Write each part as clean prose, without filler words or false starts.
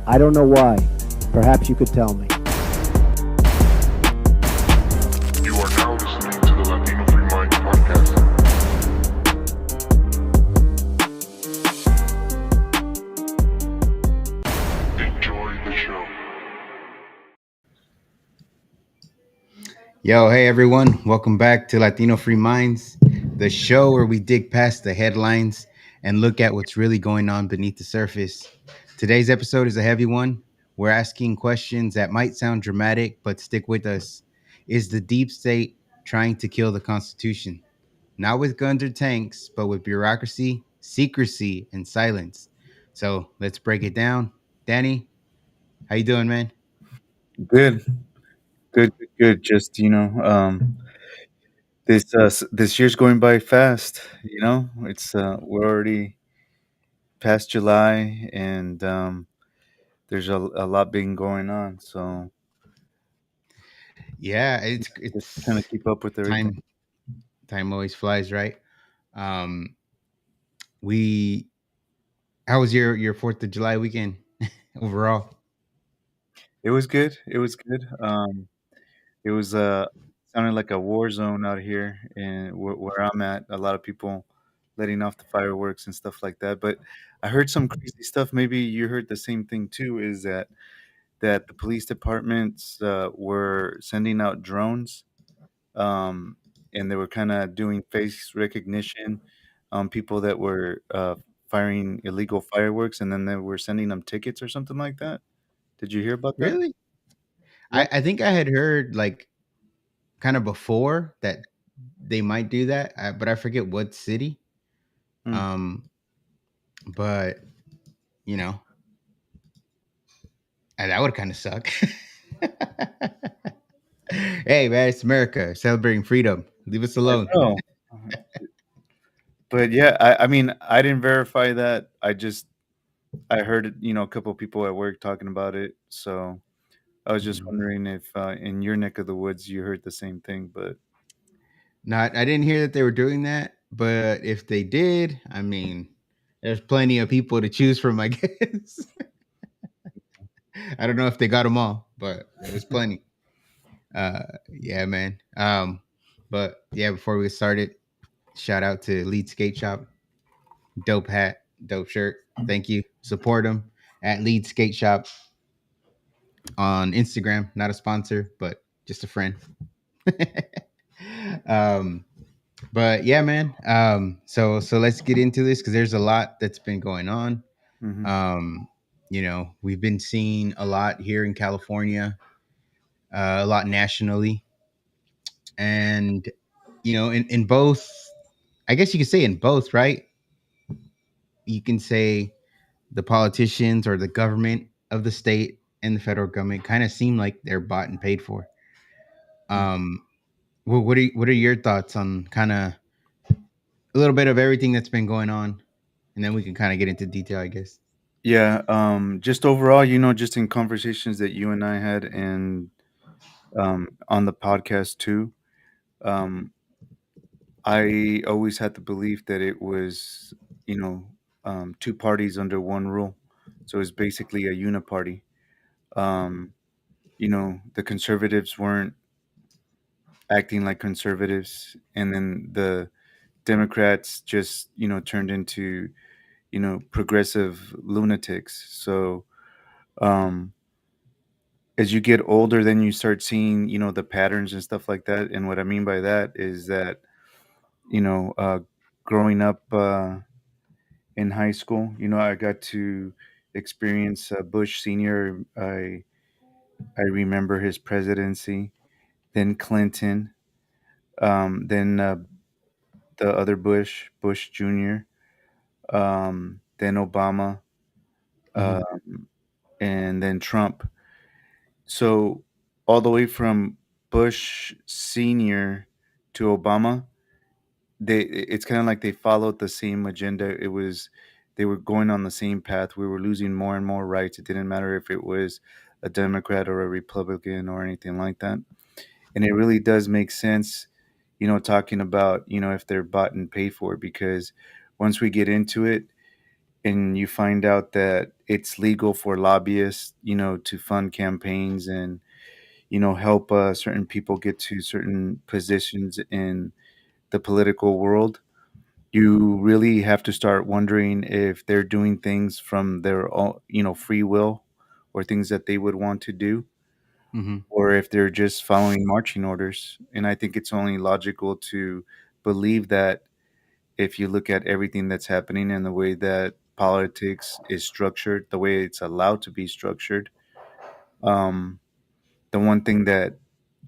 I don't know why. Perhaps you could tell me. You are now listening to the Latino Free Minds podcast. Enjoy the show. Yo, hey everyone, welcome back to Latino Free Minds, the show where we dig past the headlines and look at what's really going on beneath the surface. Today's episode is a heavy one. We're asking questions that might sound dramatic, but stick with us. Is the deep state trying to kill the Constitution? Not with guns or tanks, but with bureaucracy, secrecy, and silence. So let's break it down. Danny, how you doing, man? Good, good. Just this year's going by fast. It's we're already past July, and there's a lot been going on. So Yeah, just trying to it's keep up with everything. time. Time always flies, right? Um, we How was your 4th of July weekend overall? It was good. It was good. It was sounded like a war zone out here, and where I'm at, a lot of people letting off the fireworks and stuff like that. But I heard some crazy stuff. Maybe you heard the same thing too. Is that the police departments were sending out drones, um, and they were kind of doing face recognition on people that were firing illegal fireworks, and then they were sending them tickets or something like that. Did you hear about that? Really? Yeah. I think I had heard like kind of before that they might do that, but I forget what city. Hmm. Um, but you know, that would kind of suck. Hey man, it's America celebrating freedom. Leave us I alone. know. But yeah, I mean, I didn't verify that. I heard it, a couple of people at work talking about it. So I was just Mhm. wondering if in your neck of the woods you heard the same thing. But Not, I didn't hear that they were doing that, but if they did, I mean, there's plenty of people to choose from, I guess. I don't know if they got them all, but there was plenty. Yeah, man. But yeah, before we get started, shout out to Lead Skate Shop. Dope hat, dope shirt. Thank you. Support them at Lead Skate Shop on Instagram. Not a sponsor, but just a friend. um, but yeah, man. So let's get into this because there's a lot that's been going on. hmm Um, we've been seeing a lot here in California, a lot nationally, and in both, I guess you could say in both, right? You can say the politicians or the government of the state and the federal government kind of seem like they're bought and paid for. Um, what are your thoughts on kind of a little bit of everything that's been going on, and then we can kind of get into detail, I guess. yeah, just overall, just in conversations that you and I had, and on the podcast too, um, I always had the belief that it was, you know, two parties under one rule. So it's basically a uniparty. Um, the conservatives weren't acting like conservatives, and then the Democrats just, turned into, progressive lunatics. So um, as you get older, then you start seeing, the patterns and stuff like that. And what I mean by that is that, you know, uh, growing up in high school, I got to experience Bush Senior. I remember his presidency, then Clinton, then the other Bush, Bush Jr., then Obama, Mm-hmm. and then Trump. So all the way from Bush Senior to Obama, it's kind of like they followed the same agenda. They were going on the same path. We were losing more and more rights. It didn't matter if it was a Democrat or a Republican or anything like that. And it really does make sense, talking about, if they're bought and paid for, because once we get into it, and you find out that it's legal for lobbyists, to fund campaigns and help certain people get to certain positions in the political world, you really have to start wondering if they're doing things from their own, free will, or things that they would want to do, Hmm. or if they're just following marching orders. And I think it's only logical to believe that if you look at everything that's happening and the way that politics is structured, the way it's allowed to be structured. Um, the one thing that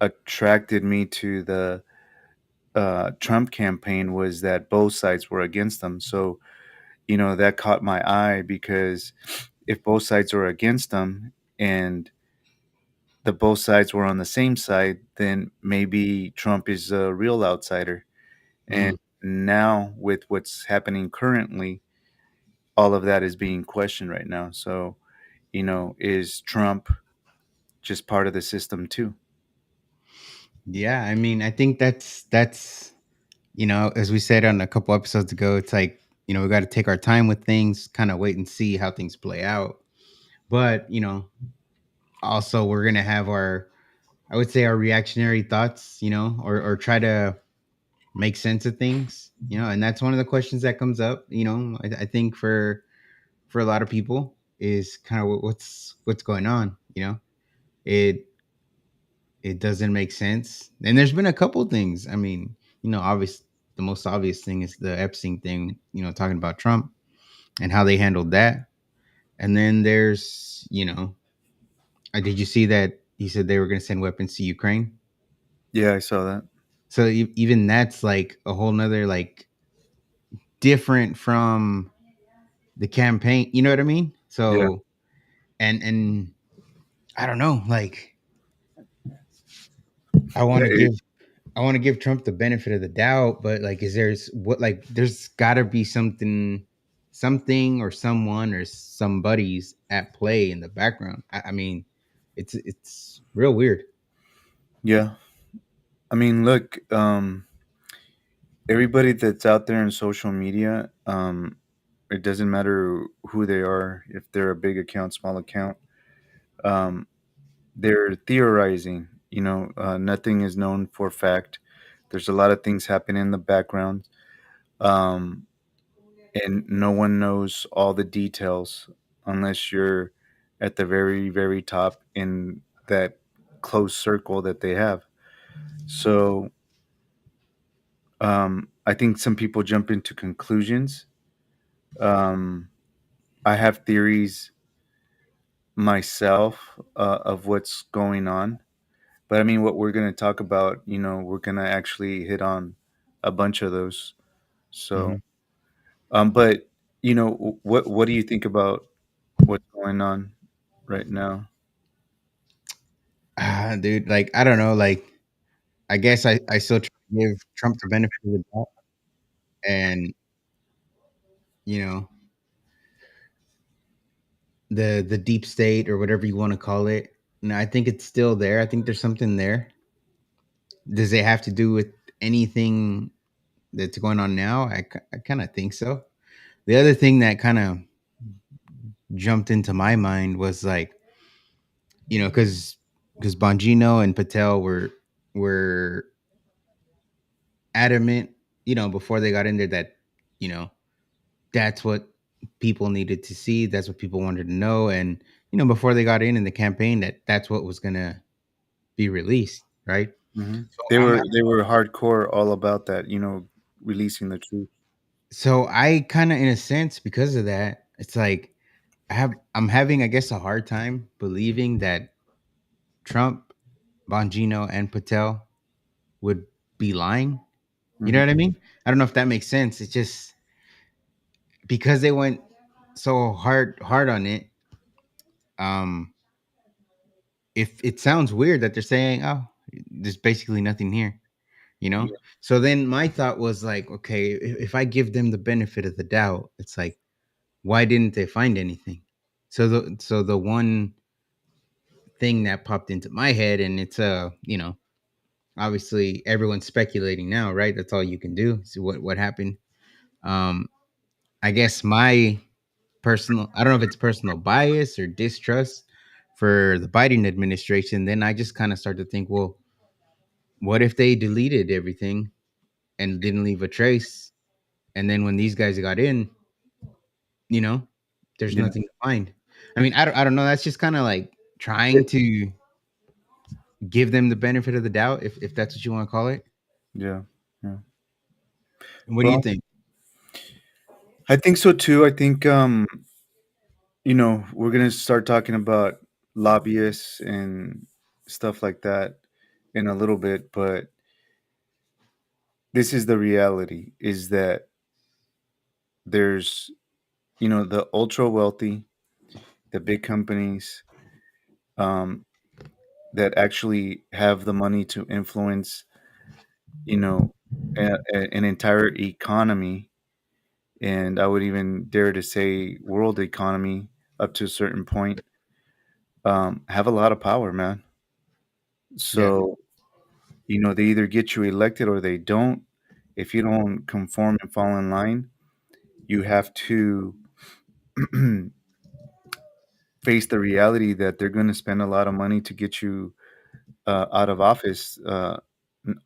attracted me to the Trump campaign was that both sides were against them. So, that caught my eye, because if both sides were against them and the both sides were on the same side, then maybe Trump is a real outsider. And Hmm. now, with what's happening currently, all of that is being questioned right now. So, is Trump just part of the system too? Yeah, I mean, I think that's as we said on a couple episodes ago, it's like we got to take our time with things, kind of wait and see how things play out. But also we're gonna have our, I would say, our reactionary thoughts, or try to make sense of things, and that's one of the questions that comes up. I think for a lot of people is kind of what's going on. It it doesn't make sense, and there's been a couple things. I mean, obvious the most obvious thing is the Epstein thing. Talking about Trump and how they handled that, and then there's did you see that he said they were going to send weapons to Ukraine? Yeah, I saw that. So even that's like a whole nother, like, different from the campaign. You know what I mean? Yeah. So and I don't know. Like, I want Yeah. to give I want to give Trump the benefit of the doubt, but like, there's got to be something or someone or somebody's at play in the background. I mean, it's real weird. Yeah. I mean, look, everybody that's out there in social media, it doesn't matter who they are, if they're a big account, small account, um, they're theorizing. Nothing is known for fact. There's a lot of things happening in the background, um, and no one knows all the details unless you're at the very, very top in that close circle that they have. So, I think some people jump into conclusions. Um, I have theories myself, of what's going on. But I mean, what we're going to talk about, we're going to actually hit on a bunch of those. So, Hmm. but what do you think about what's going on right now? Dude, like, I don't know. Like, I guess I still try to give Trump the benefit of the doubt, and you know the deep state or whatever you want to call it. No, I think it's still there. I think there's something there. Does it have to do with anything that's going on now? I kind of think so. The other thing that kind of jumped into my mind was like, because Bongino and Patel were adamant, before they got in there, that you know that's what people needed to see. That's what people wanted to know, and before they got in the campaign, that's what was gonna be released, right? Hmm. So They I'm were they were hardcore all about that, releasing the truth. so I kind of, in a sense, because of that, it's like I'm having, I guess, a hard time believing that Trump, Bongino, and Patel would be lying. You know Hmm. what I mean? I don't know if that makes sense. It's just because they went so hard on it. Um, if it sounds weird that they're saying, "Oh, there's basically nothing here," you know. Yeah. So then my thought was like, okay, if I give them the benefit of the doubt, it's like, why didn't they find anything? So the one thing that popped into my head, and it's obviously everyone's speculating now, right? That's all you can do. See what happened. Um, I guess my personal, I don't know if it's personal bias or distrust for the Biden administration, then I just kind of start to think, well, what if they deleted everything and didn't leave a trace? And then when these guys got in, you know, there's Yeah, nothing to find. I mean, I don't know. That's just kind of like trying it- to give them the benefit of the doubt, if that's what you want to call it. yeah, yeah. What do you Well, think? I think so too. I think we're gonna start talking about lobbyists and stuff like that in a little bit, but this is the reality: is that there's the ultra wealthy, the big companies, um, that actually have the money to influence, you know, an entire economy, and I would even dare to say world economy up to a certain point, have a lot of power, man. Yeah. So, they either get you elected or they don't. If you don't conform and fall in line, you have to face the reality that they're going to spend a lot of money to get you out of office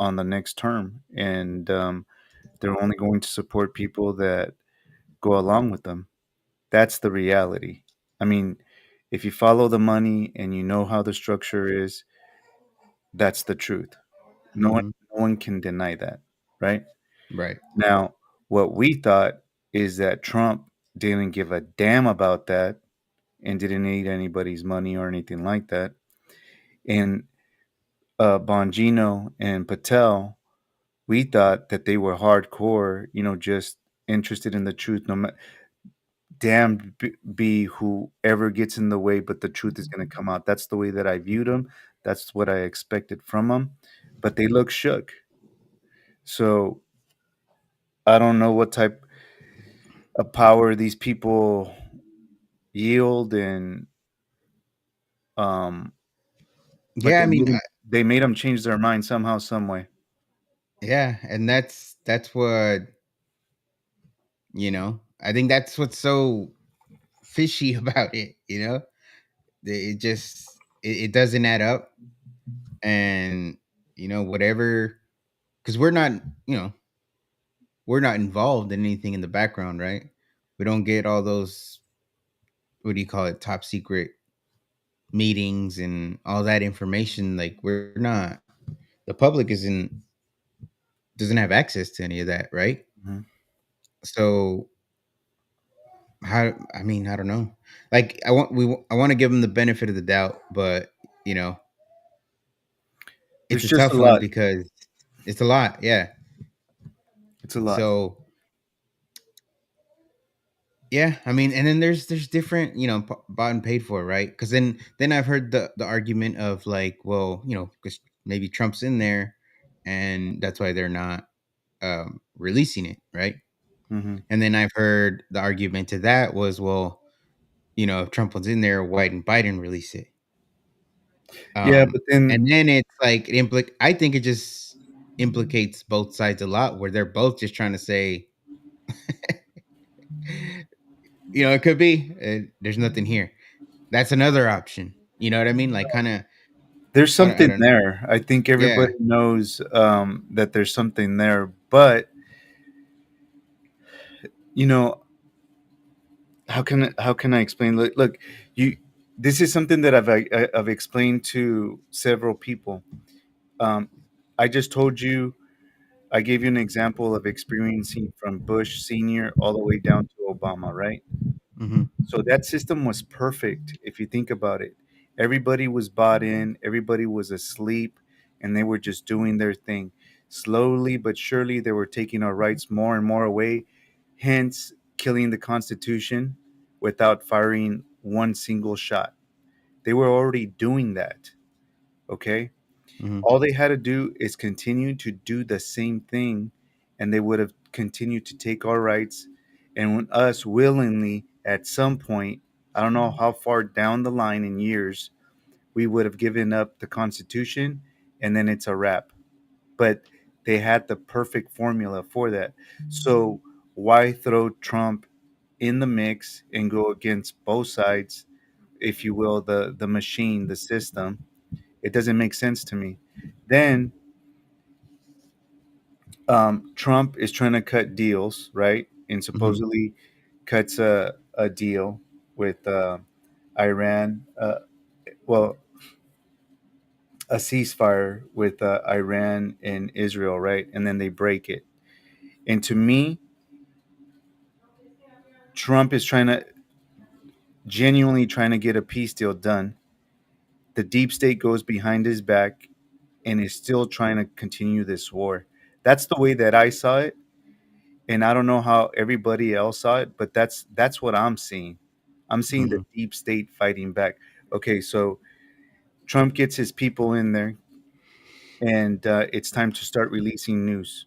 on the next term. And they're only going to support people that go along with them. That's the reality. I mean, if you follow the money and you know how the structure is, that's the truth. No one, Hmm. no one can deny that, right? Right. Now, what we thought is that Trump didn't give a damn about that and didn't need anybody's money or anything like that. And Bongino and Patel, we thought that they were hardcore, just interested in the truth. No matter, damn, be whoever gets in the way, but the truth is going to come out. That's the way that I viewed them. That's what I expected from them. But they look shook. So I don't know what type of power these people yield, and um, but Yeah. I mean, they made them change their mind somehow, some way. yeah, and that's what, I think that's what's so fishy about it. It just it doesn't add up, and whatever, because you know we're not involved in anything in the background, right? We don't get all those, what do you call it, top secret meetings and all that information. Like, we're not, the public isn't doesn't have access to any of that, right? Mhm. So how, I mean, I don't know. Like, I want to give them the benefit of the doubt, but you know it's There's a just a tough one lot. because it's a lot. Yeah. It's a lot. So yeah, I mean, and then there's different, bought and paid for, right? Because then I've heard the argument of like, well, because maybe Trump's in there, and that's why they're not releasing it, right? Hmm. And then I've heard the argument to that was, well, if Trump was in there, why didn't Biden release it? Yeah, but And then then it's like I think it just implicates both sides a lot, where they're both just trying to say, it could be there's nothing here. That's another option. You know what I mean? Like, kind of, there's I something don't. there. I think Yeah. everybody knows that there's something there, but you know, how can I explain? Look, you. This is something that I've explained to several people. Um, I just told you. I gave you an example of experiencing from Bush Senior all the way down to Obama, right? Hmm. So that system was perfect if you think about it. Everybody was bought in, everybody was asleep, and they were just doing their thing. Slowly but surely, they were taking our rights more and more away, hence killing the Constitution without firing one single shot. They were already doing that, okay? Hmm. All they had to do is continue to do the same thing, and they would have continued to take our rights and when us willingly at some point, I don't know how far down the line in years, we would have given up the Constitution and then it's a wrap. But they had the perfect formula for that. So why throw Trump in the mix and go against both sides, if you will, the machine, the system. It doesn't make sense to me. Then Trump is trying to cut deals, right? And Hmm. supposedly cuts a deal with Iran. Well, a ceasefire with Iran and Israel, right? And then they break it. And to me, Trump is trying to genuinely trying to get a peace deal done. The deep state goes behind his back and is still trying to continue this war. That's the way that I saw it, and I don't know how everybody else saw it, but that's what I'm seeing. I'm seeing the Hmm. deep state fighting back. Okay, so Trump gets his people in there, and it's time to start releasing news.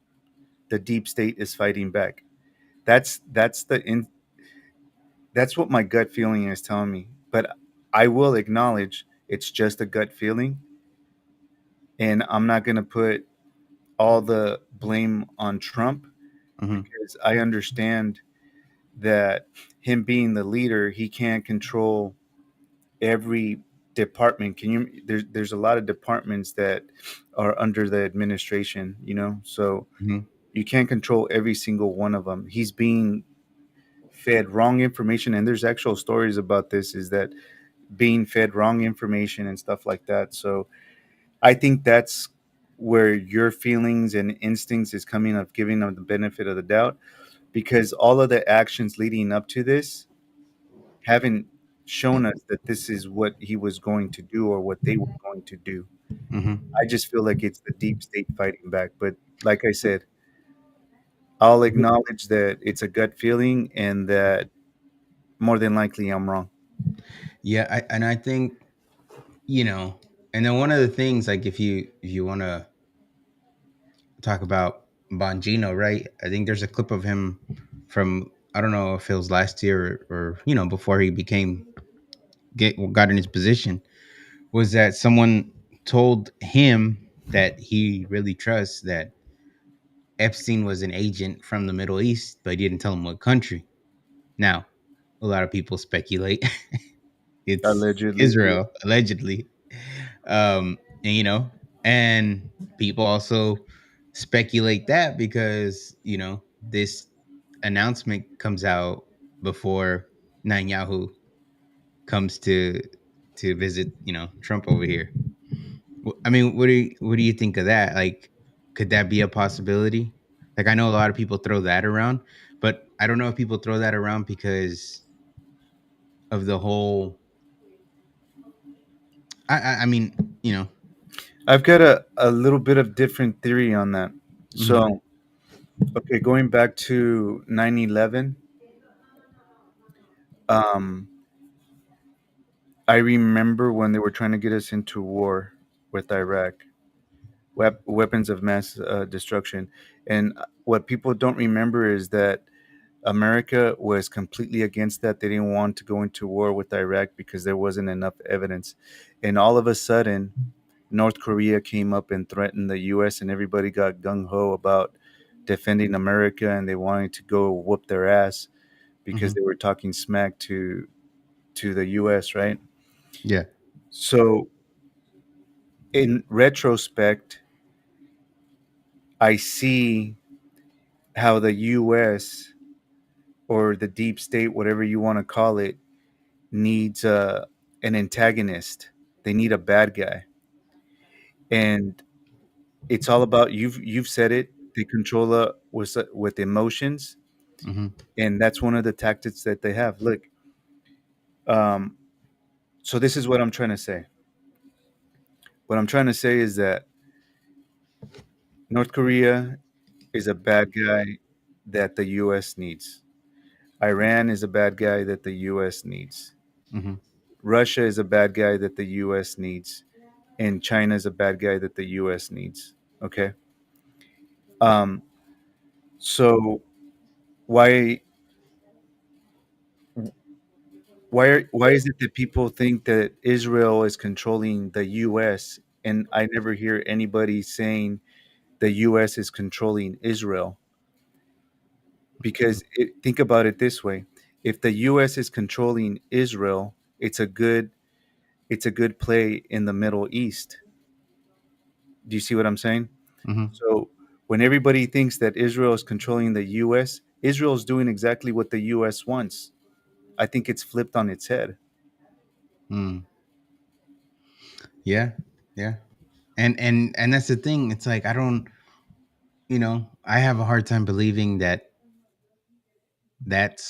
The deep state is fighting back. That's what my gut feeling is telling me. But I will acknowledge it's just a gut feeling, and I'm not going to put all the blame on Trump Hmm. because I understand that him being the leader, he can't control every department. Can you? There's a lot of departments that are under the administration, so Hmm. you can't control every single one of them. He's being fed wrong information, and there's actual stories about this. Is that being fed wrong information and stuff like that? So I think that's where your feelings and instincts is coming of giving them the benefit of the doubt because all of the actions leading up to this haven't shown us that this is what he was going to do or what they were going to do. Hmm. I just feel like it's the deep state fighting back. But like I said, I'll acknowledge that it's a gut feeling and that more than likely I'm wrong. Yeah, and I think, you know, and then one of the things, like, if you want to talk about Bongino, right? I think there's a clip of him from, I don't know if it was last year or before he got in his position, was that someone told him that he really trusts that Epstein was an agent from the Middle East, but he didn't tell him what country. Now, a lot of people speculate it's Allegedly, yeah. Israel, allegedly. And and people also speculate that because, this announcement comes out before Netanyahu comes to visit, Trump over here. I mean, what do you think of that? Like, could that be a possibility? Like, I know a lot of people throw that around, but I don't know if people throw that around because of the whole. I mean, you know. I've got a little bit of different theory on that. Hmm. So, okay, going back to 9/11, um, I remember when they were trying to get us into war with Iraq, weapons of mass destruction. And what people don't remember is that America was completely against that. They didn't want to go into war with Iraq because there wasn't enough evidence. And all of a sudden, North Korea came up and threatened the US, and everybody got gung ho about defending America and they wanted to go whoop their ass because Hmm. they were talking smack to the US, right? Yeah. So, in retrospect, I see how the US or the deep state, whatever you want to call it, needs an antagonist. They need a bad guy, and it's all about you've said it. They control with emotions, Hmm. and that's one of the tactics that they have. Look, um, so this is what I'm trying to say. What I'm trying to say is that North Korea is a bad guy that the U.S. needs. Iran is a bad guy that the U.S. needs. Hmm. Russia is a bad guy that the U.S. needs, and China is a bad guy that the U.S. needs. Okay. Um, so why why is it that people think that Israel is controlling the U.S. and I never hear anybody saying the U.S. is controlling Israel? Because think about it this way: If the US is controlling Israel, it's a good play in the Middle East. Do you see what I'm saying? Mm-hmm. So when everybody thinks that Israel is controlling the US, Israel is doing exactly what the US wants. I think it's flipped on its head. Mm. Yeah, yeah. And that's the thing. It's like I don't, I have a hard time believing that that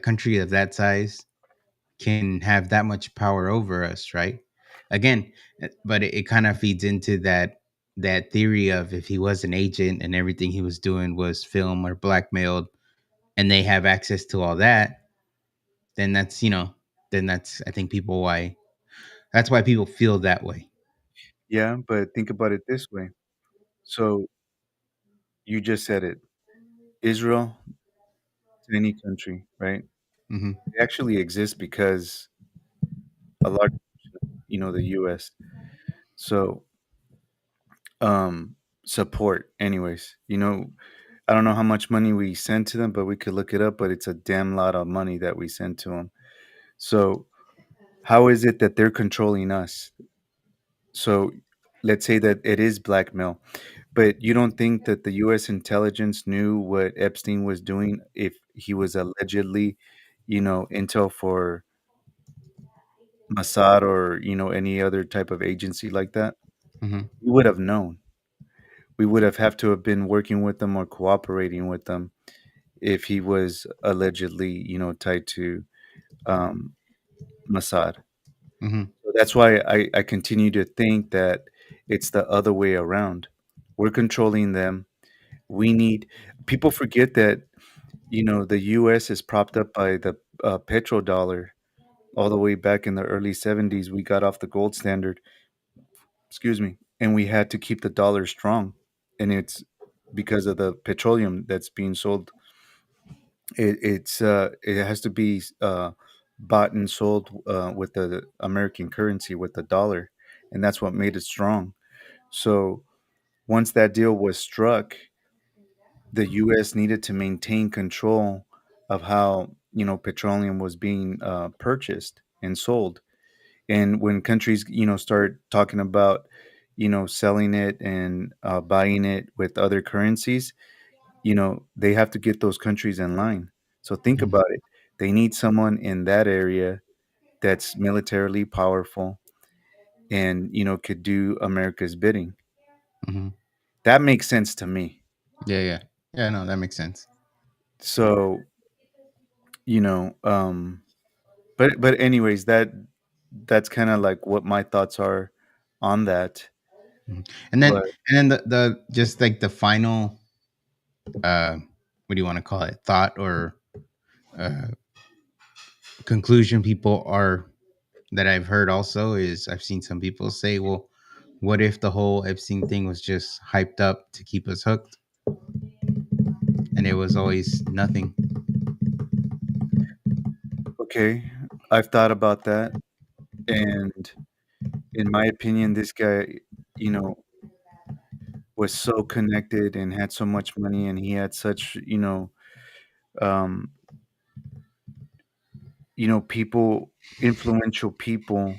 country of that size can have that much power over us, right? Again, but it kind of feeds into that theory of if he was an agent and everything he was doing was film or blackmailed, and they have access to all that, then that's I think people why that's why people feel that way. Yeah, but think about it this way. So you just said it. Israel, tiny country, right? Hmm. It actually exists because a large, the US. So support anyways. I don't know how much money we send to them, but we could look it up, but it's a damn lot of money that we send to them. So how is it that they're controlling us? So let's say that it is blackmail, but you don't think that the US intelligence knew what Epstein was doing if he was allegedly, intel for Mossad or, any other type of agency like that? Hmm. We would have known. We would have to have been working with them or cooperating with them if he was allegedly, tied to um, Mossad. Hmm. So that's why I continue to think that it's the other way around. We're controlling them. We need people forget that the U.S. is propped up by the petrodollar. All the way back in the early 70s, we got off the gold standard. Excuse me, and we had to keep the dollar strong, and it's because of the petroleum that's being sold. It has to be bought and sold with the American currency, with the dollar, and that's what made it strong. So once that deal was struck, the U.S. needed to maintain control of how petroleum was being purchased and sold. And when countries start talking about selling it and buying it with other currencies, they have to get those countries in line. So think Hmm. about it. They need someone in that area that's militarily powerful and could do America's bidding. Hmm. That makes sense to me. Yeah, yeah, yeah. No, that makes sense. So you know um but anyways, that's kind of like what my thoughts are on that. Mhm. And then But and then the just like the final what do you want to call it, thought or uh conclusion people are that I've heard also is I've seen some people say, well, what if the whole Epstein thing was just hyped up to keep us hooked and it was always nothing? okay, I've thought about that, and in my opinion, this guy, you know was so connected and had so much money, and he had such um people, influential people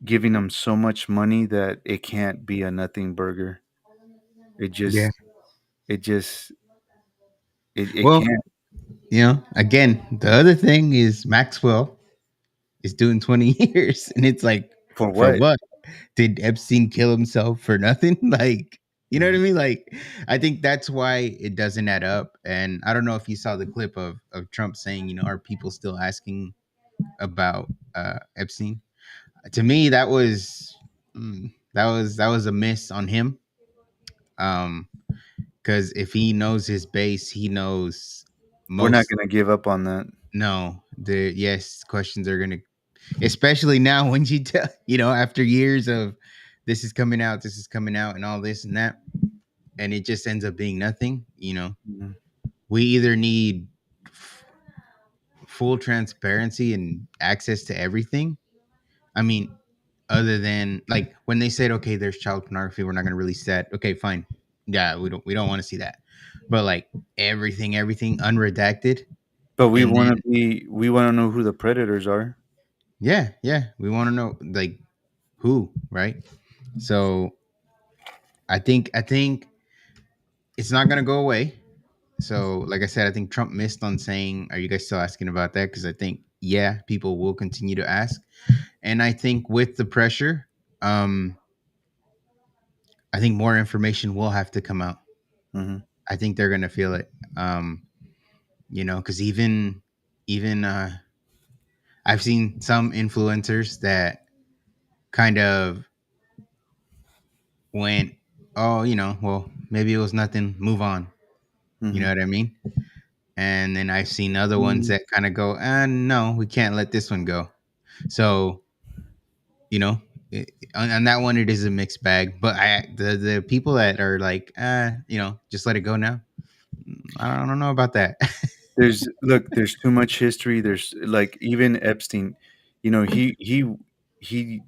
giving him so much money that it can't be a nothing burger. It Yeah. just it just it Well, can't. again, the other thing is Maxwell is doing 20 years and it's like, For for what? what? Did Epstein kill himself for nothing? Like, you know what I Mhm. mean? Like, I think that's why it doesn't add up. And I don't know if you saw the clip of Trump saying, are people still asking about Epstein? To me, that was a miss on him. Um, because if he knows his base, he knows We're not most. gonna give up on that. No, the yes questions are gonna, especially now when you tell, after years of this is coming out, and all this and that, and it just ends up being nothing. Mhm. We either need full transparency and access to everything. I mean, other than like when they said, okay, there's child pornography, we're not going to release that. Okay, fine. Yeah, we don't want to see that. But like everything unredacted. But And then we want to know who the predators are. yeah, yeah, we want to know like who, right? So I think it's not gonna go away. So like I said, I think Trump missed on saying, "Are you guys still asking about that?" Because I think yeah, people will continue to ask, and I think with the pressure, um, I think more information will have to come out. Hmm. I think they're gonna feel it. Because even I've seen some influencers that kind of went, oh, well, maybe it was nothing, move on. You know Hmm. what I mean? And then I've seen other ones that kind of go, no, we can't let this one go. So, you know, on that one, it is a mixed bag. But the people that are like, just let it go now. I don't know about that. There's too much history. There's like even Epstein, he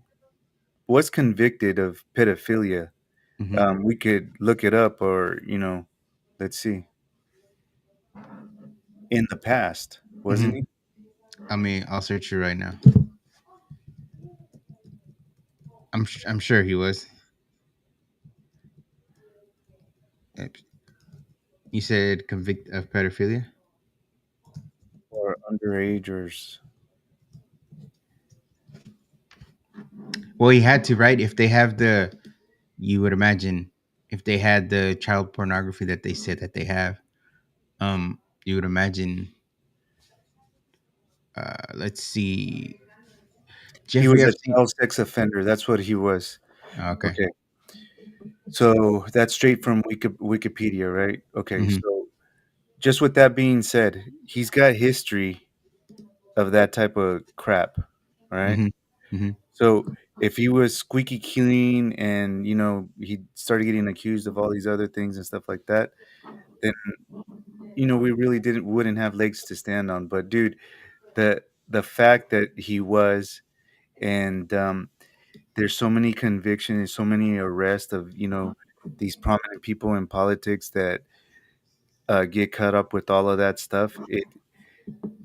was convicted of pedophilia. Hmm. We could look it up, or let's see, in the past, wasn't Hmm. he? I mean, I'll search you right now. I'm sure he was. You said convicted of pedophilia. Or underage, Well, he had to, right? If they have you would imagine, if they had the child pornography that they said that they have, you would imagine. Let's see, he Jeffrey was a Epstein. child sex offender. That's what he was. Okay. Okay, so that's straight from Wikipedia, right? Okay, Hmm. so just with that being said, he's got history of that type of crap, all right? Hmm. Hmm. So if he was squeaky clean and he started getting accused of all these other things and stuff like that, then we really didn't wouldn't have legs to stand on. But dude, the fact that he was, and there's so many convictions, so many arrests of these prominent people in politics that get caught up with all of that stuff.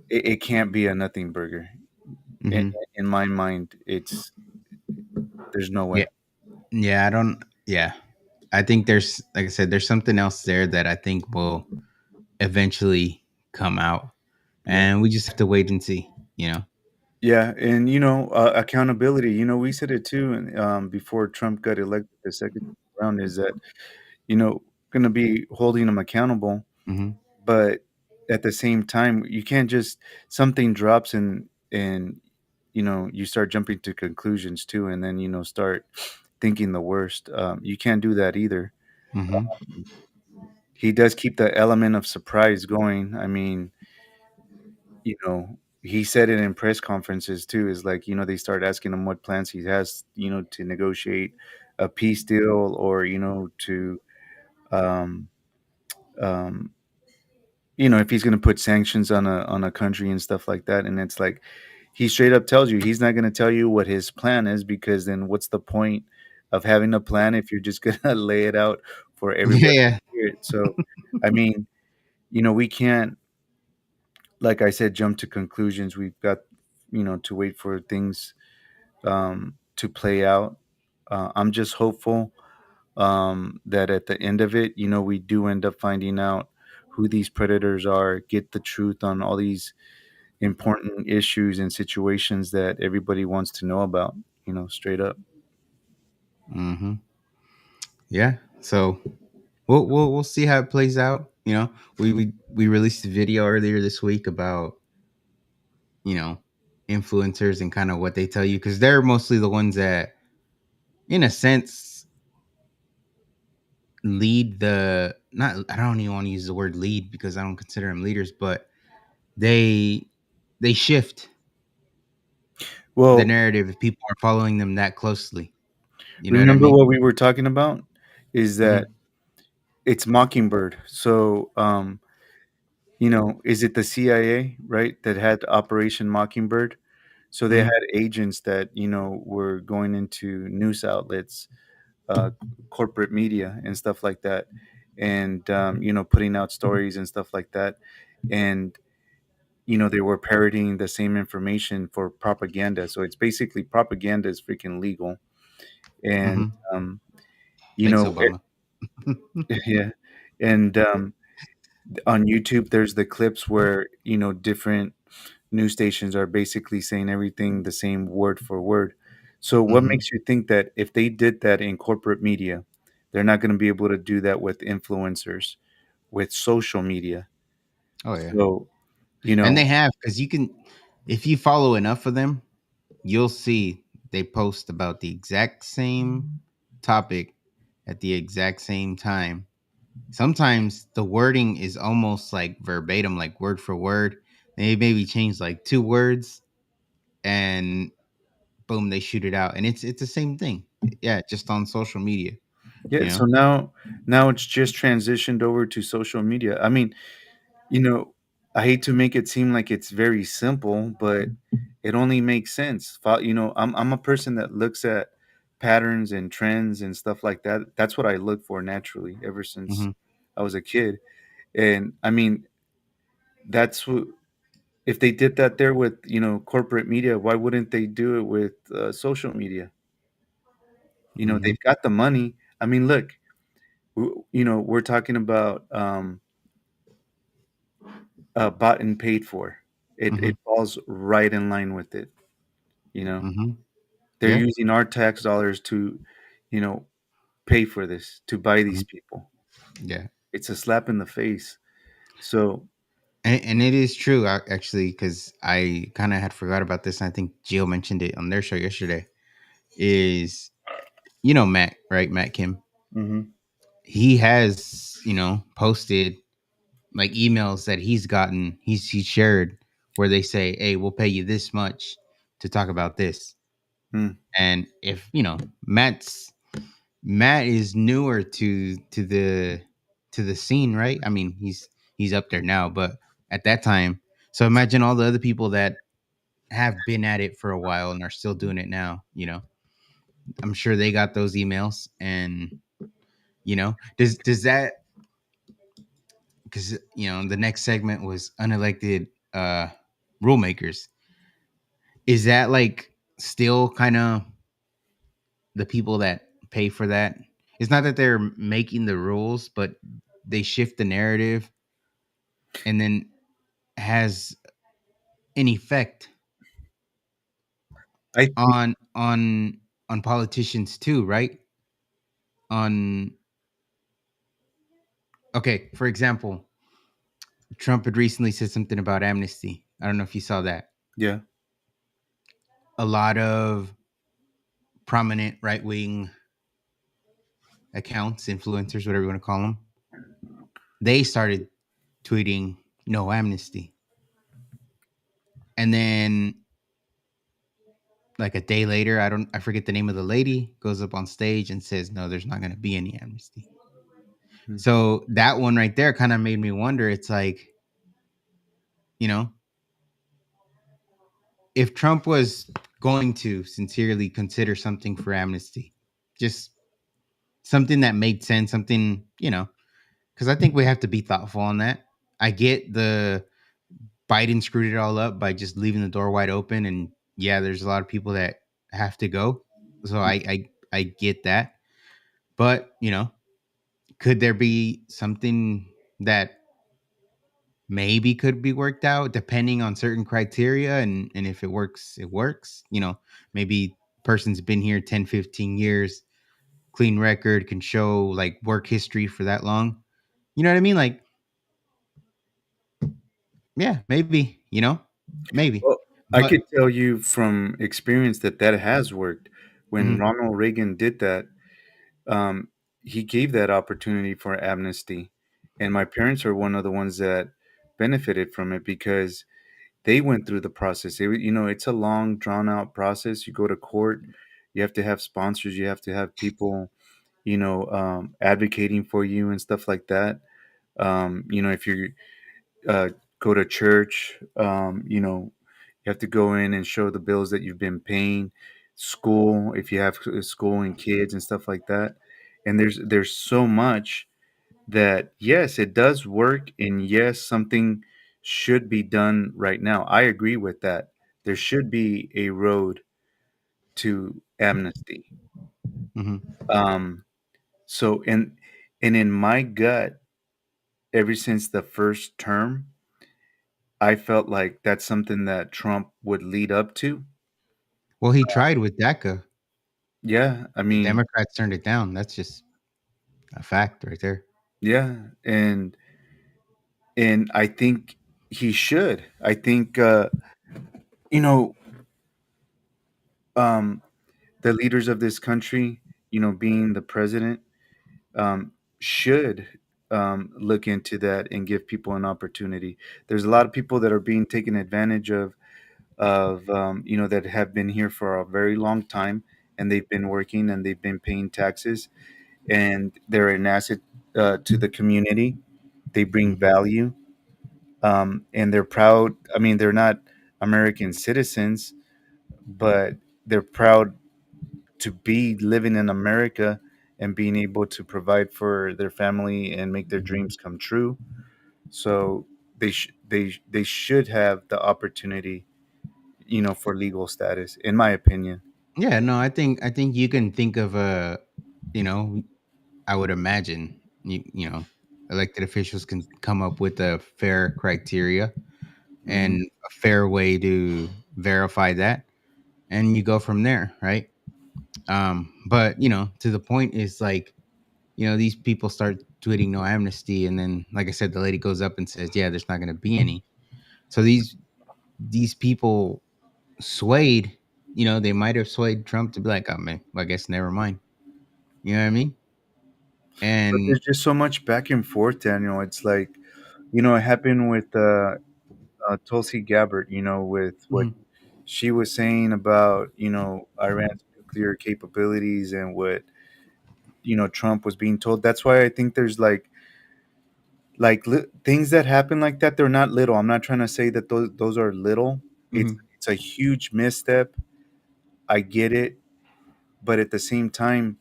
It can't be a nothing burger. In, Hmm. in my mind, there's no Yeah. way. Yeah. I don't. Yeah. I think there's, like I said, there's something else there that I think will eventually come out, Yeah. and we just have to wait and see. You know. Yeah, and accountability. We said it too, and before Trump got elected the second round, is that going to be holding him accountable, Hmm. but at the same time, you can't just something drops and you start jumping to conclusions too, and then start thinking the worst. You can't do that either. Hmm. He does keep the element of surprise going. I mean, he said it in press conferences too, is like, they start asking him what plans he has, to negotiate a peace deal, or, to, um, um, if he's going to put sanctions on a country and stuff like that. And it's like, he straight up tells you he's not going to tell you what his plan is, because then what's the point of having a plan if you're just going to lay it out for everybody Yeah. to hear it? So, I mean, we can't, like I said, jump to conclusions. We've got, to wait for things to play out. I'm just hopeful that at the end of it, we do end up finding out who these predators are, get the truth on all these important issues and situations that everybody wants to know about, straight up. Hmm. Yeah. So we'll see how it plays out. We released a video earlier this week about you know influencers and kind of what they tell you, because they're mostly the ones that, in a sense, lead the not. I don't even want to use the word lead because I don't consider them leaders, but they they shift the Well, narrative if people are following them that closely. You know what I remember mean? what we were talking about is that Hmm. it's Mockingbird. So, is it the CIA, right, that had Operation Mockingbird? So they Hmm. had agents that, were going into news outlets, uh, corporate media and stuff like that, and putting out stories and stuff like that. And they were parroting the same information for propaganda. So it's basically propaganda is freaking legal. And, Hmm. um, Thanks, it, Obama. yeah. And on YouTube, there's the clips where, different news stations are basically saying everything the same word for word. So what Hmm. makes you think that if they did that in corporate media, they're not going to be able to do that with influencers, with social media? Oh yeah, So, you and know, they have, because you can, if you follow enough of them, you'll see they post about the exact same topic at the exact same time. Sometimes the wording is almost like verbatim, like word for word. They maybe change like two words, and boom, they shoot it out, and it's the same thing. Yeah, just on social media. yeah. You So know. now it's just transitioned over to social media. I mean, you know, I hate to make it seem like it's very simple, but it only makes sense. I'm a person that looks at patterns and trends and stuff like that. That's what I look for naturally ever since Hmm. I was a kid. And I mean, that's what if they did that there with corporate media, why wouldn't they do it with social media? Hmm. They've got the money. I mean, look, we're talking about bought and paid for. It Hmm. falls right in line with it. You know, Hmm. they're Yeah. using our tax dollars to, you know, pay for this to buy these Mhm. people. Yeah. It's a slap in the face. So, And it is true, actually, because I kind of had forgot about this. And I think Gio mentioned it on their show yesterday. Is, Matt, right? Matt Kim. mhm. He has, posted like emails that he's gotten, he's shared, where they say, "Hey, we'll pay you this much to talk about this." Mm. And if Matt is newer to the scene, right? I mean, he's up there now, but at that time, so imagine all the other people that have been at it for a while and are still doing it now. I'm sure they got those emails, and does that, because the next segment was unelected rule makers. Is that like still kind of the people that pay for that? It's not that they're making the rules, but they shift the narrative, and then has an effect I think, on politicians too, right? On Okay, for example, Trump had recently said something about amnesty. I don't know if you saw that. yeah. A lot of prominent right wing accounts, influencers, whatever you want to call them, they started tweeting no amnesty. And then like a day later, I forget the name of the lady, goes up on stage and says no, there's not going to be any amnesty. Mm. So that one right there kind of made me wonder. It's like, you know, if Trump was going to sincerely consider something for amnesty, just something that made sense, something, because I think we have to be thoughtful on that. I get the Biden screwed it all up by just leaving the door wide open, and yeah, there's a lot of people that have to go. So I get that, but could there be something that maybe could be worked out depending on certain criteria, and if it works, it works. Maybe person's been here 10, 15 years, clean record, can show like work history for that long. You know what I mean? Like, yeah, maybe. Well, I But could tell you from experience that that has worked. When mhm, Ronald Reagan did that, um, he gave that opportunity for amnesty, and my parents are one of the ones that benefited from it because they went through the process. It's a long, drawn out process. You go to court, you have to have sponsors, you have to have people, advocating for you and stuff like that. If you uh, go to church, you have to go in and show the bills that you've been paying. School, if you have school and kids and stuff like that. And there's so much that yes, it does work, and yes, something should be done right now. I agree with that. There should be a road to amnesty. Hmm. Um, so, and in my gut, ever since the first term, I felt like that's something that Trump would lead up to. Well, he tried with DACA. Yeah, I The mean, Democrats turned it down. That's just a fact right there. yeah, and I think he should. I think you know, um, the leaders of this country, being the president, um, should look into that and give people an opportunity. There's a lot of people that are being taken advantage of that have been here for a very long time, and they've been working and they've been paying taxes, and they're an asset to the community. They bring Hmm. value, and they're proud. I mean, they're not American citizens, but they're proud to be living in America and being able to provide for their family and make their dreams come true. So they should have the opportunity, for legal status, in my opinion. Yeah, no, I think you can think of you know, I would imagine elected officials can come up with a fair criteria Hmm. and a fair way to verify that, and you go from there, right? But to the point is like, these people start tweeting no amnesty, and then, like I said, the lady goes up and says, yeah, there's not going to be any. So these people swayed. They might have swayed Trump to be like, oh man, well, I guess never mind. You know what I mean? But And there's just so much back and forth, Daniel. It's like, it happened with Tulsi Gabbard, with what Mhm, she was saying about, Iran's nuclear capabilities and what, Trump was being told. That's why I think there's things that happen like that. They're not little. I'm not trying to say that those are little. It's mhm, it's a huge misstep. I get it, but at the same time,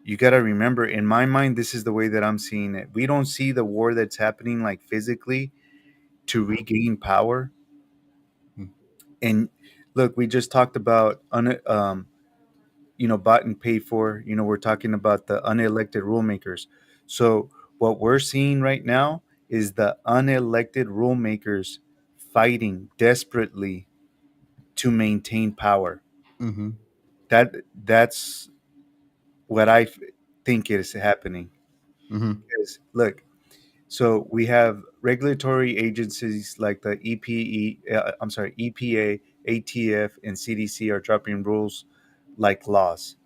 you got to remember, in my mind, this is the way that I'm seeing it. We don't see the war that's happening like physically to regain power. mhm, And look, we just talked about bought and paid for. We're talking about the unelected rulemakers. So what we're seeing right now is the unelected rulemakers fighting desperately to maintain power. mhm, That's what think is happening. mhm, Is look, so we have regulatory agencies like the EPA, ATF, and CDC are dropping rules like laws.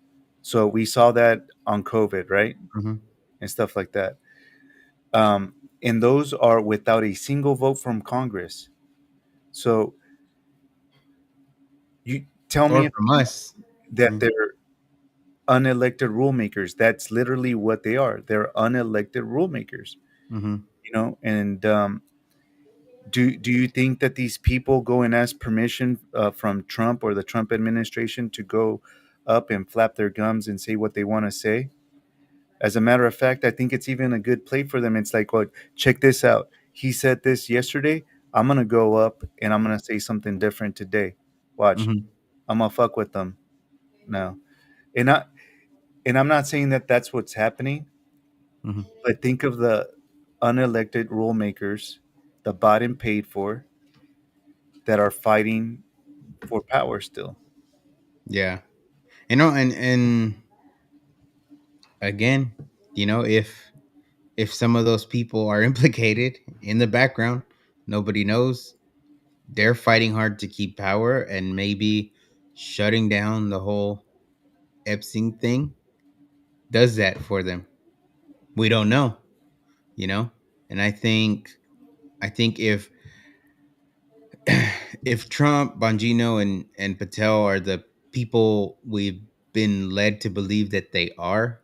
So we saw that on COVID, right? mhm. And stuff like that. And those are without a single vote from Congress. So you tell me Or from us. that Mhm, they're unelected rulemakers. That's literally what they are. They're unelected rulemakers, mhm. and do you think that these people go and ask permission from Trump or the Trump administration to go up and flap their gums and say what they want to say? As a matter of fact, I think it's even a good play for them. It's like, well, check this out. He said this yesterday. I'm gonna go up and I'm gonna say something different today. Watch. Mhm, I'm gonna fuck with them now. And I and I'm not saying that that's what's happening, mhm. but think of the unelected rule makers, the bought and paid for, that are fighting for power still. Yeah. And again, if some of those people are implicated in the background, nobody knows. They're fighting hard to keep power, and maybe shutting down the whole Epstein thing does that for them. We don't know, you know? And I think if Trump, Bongino, and Patel are the people we've been led to believe that they are,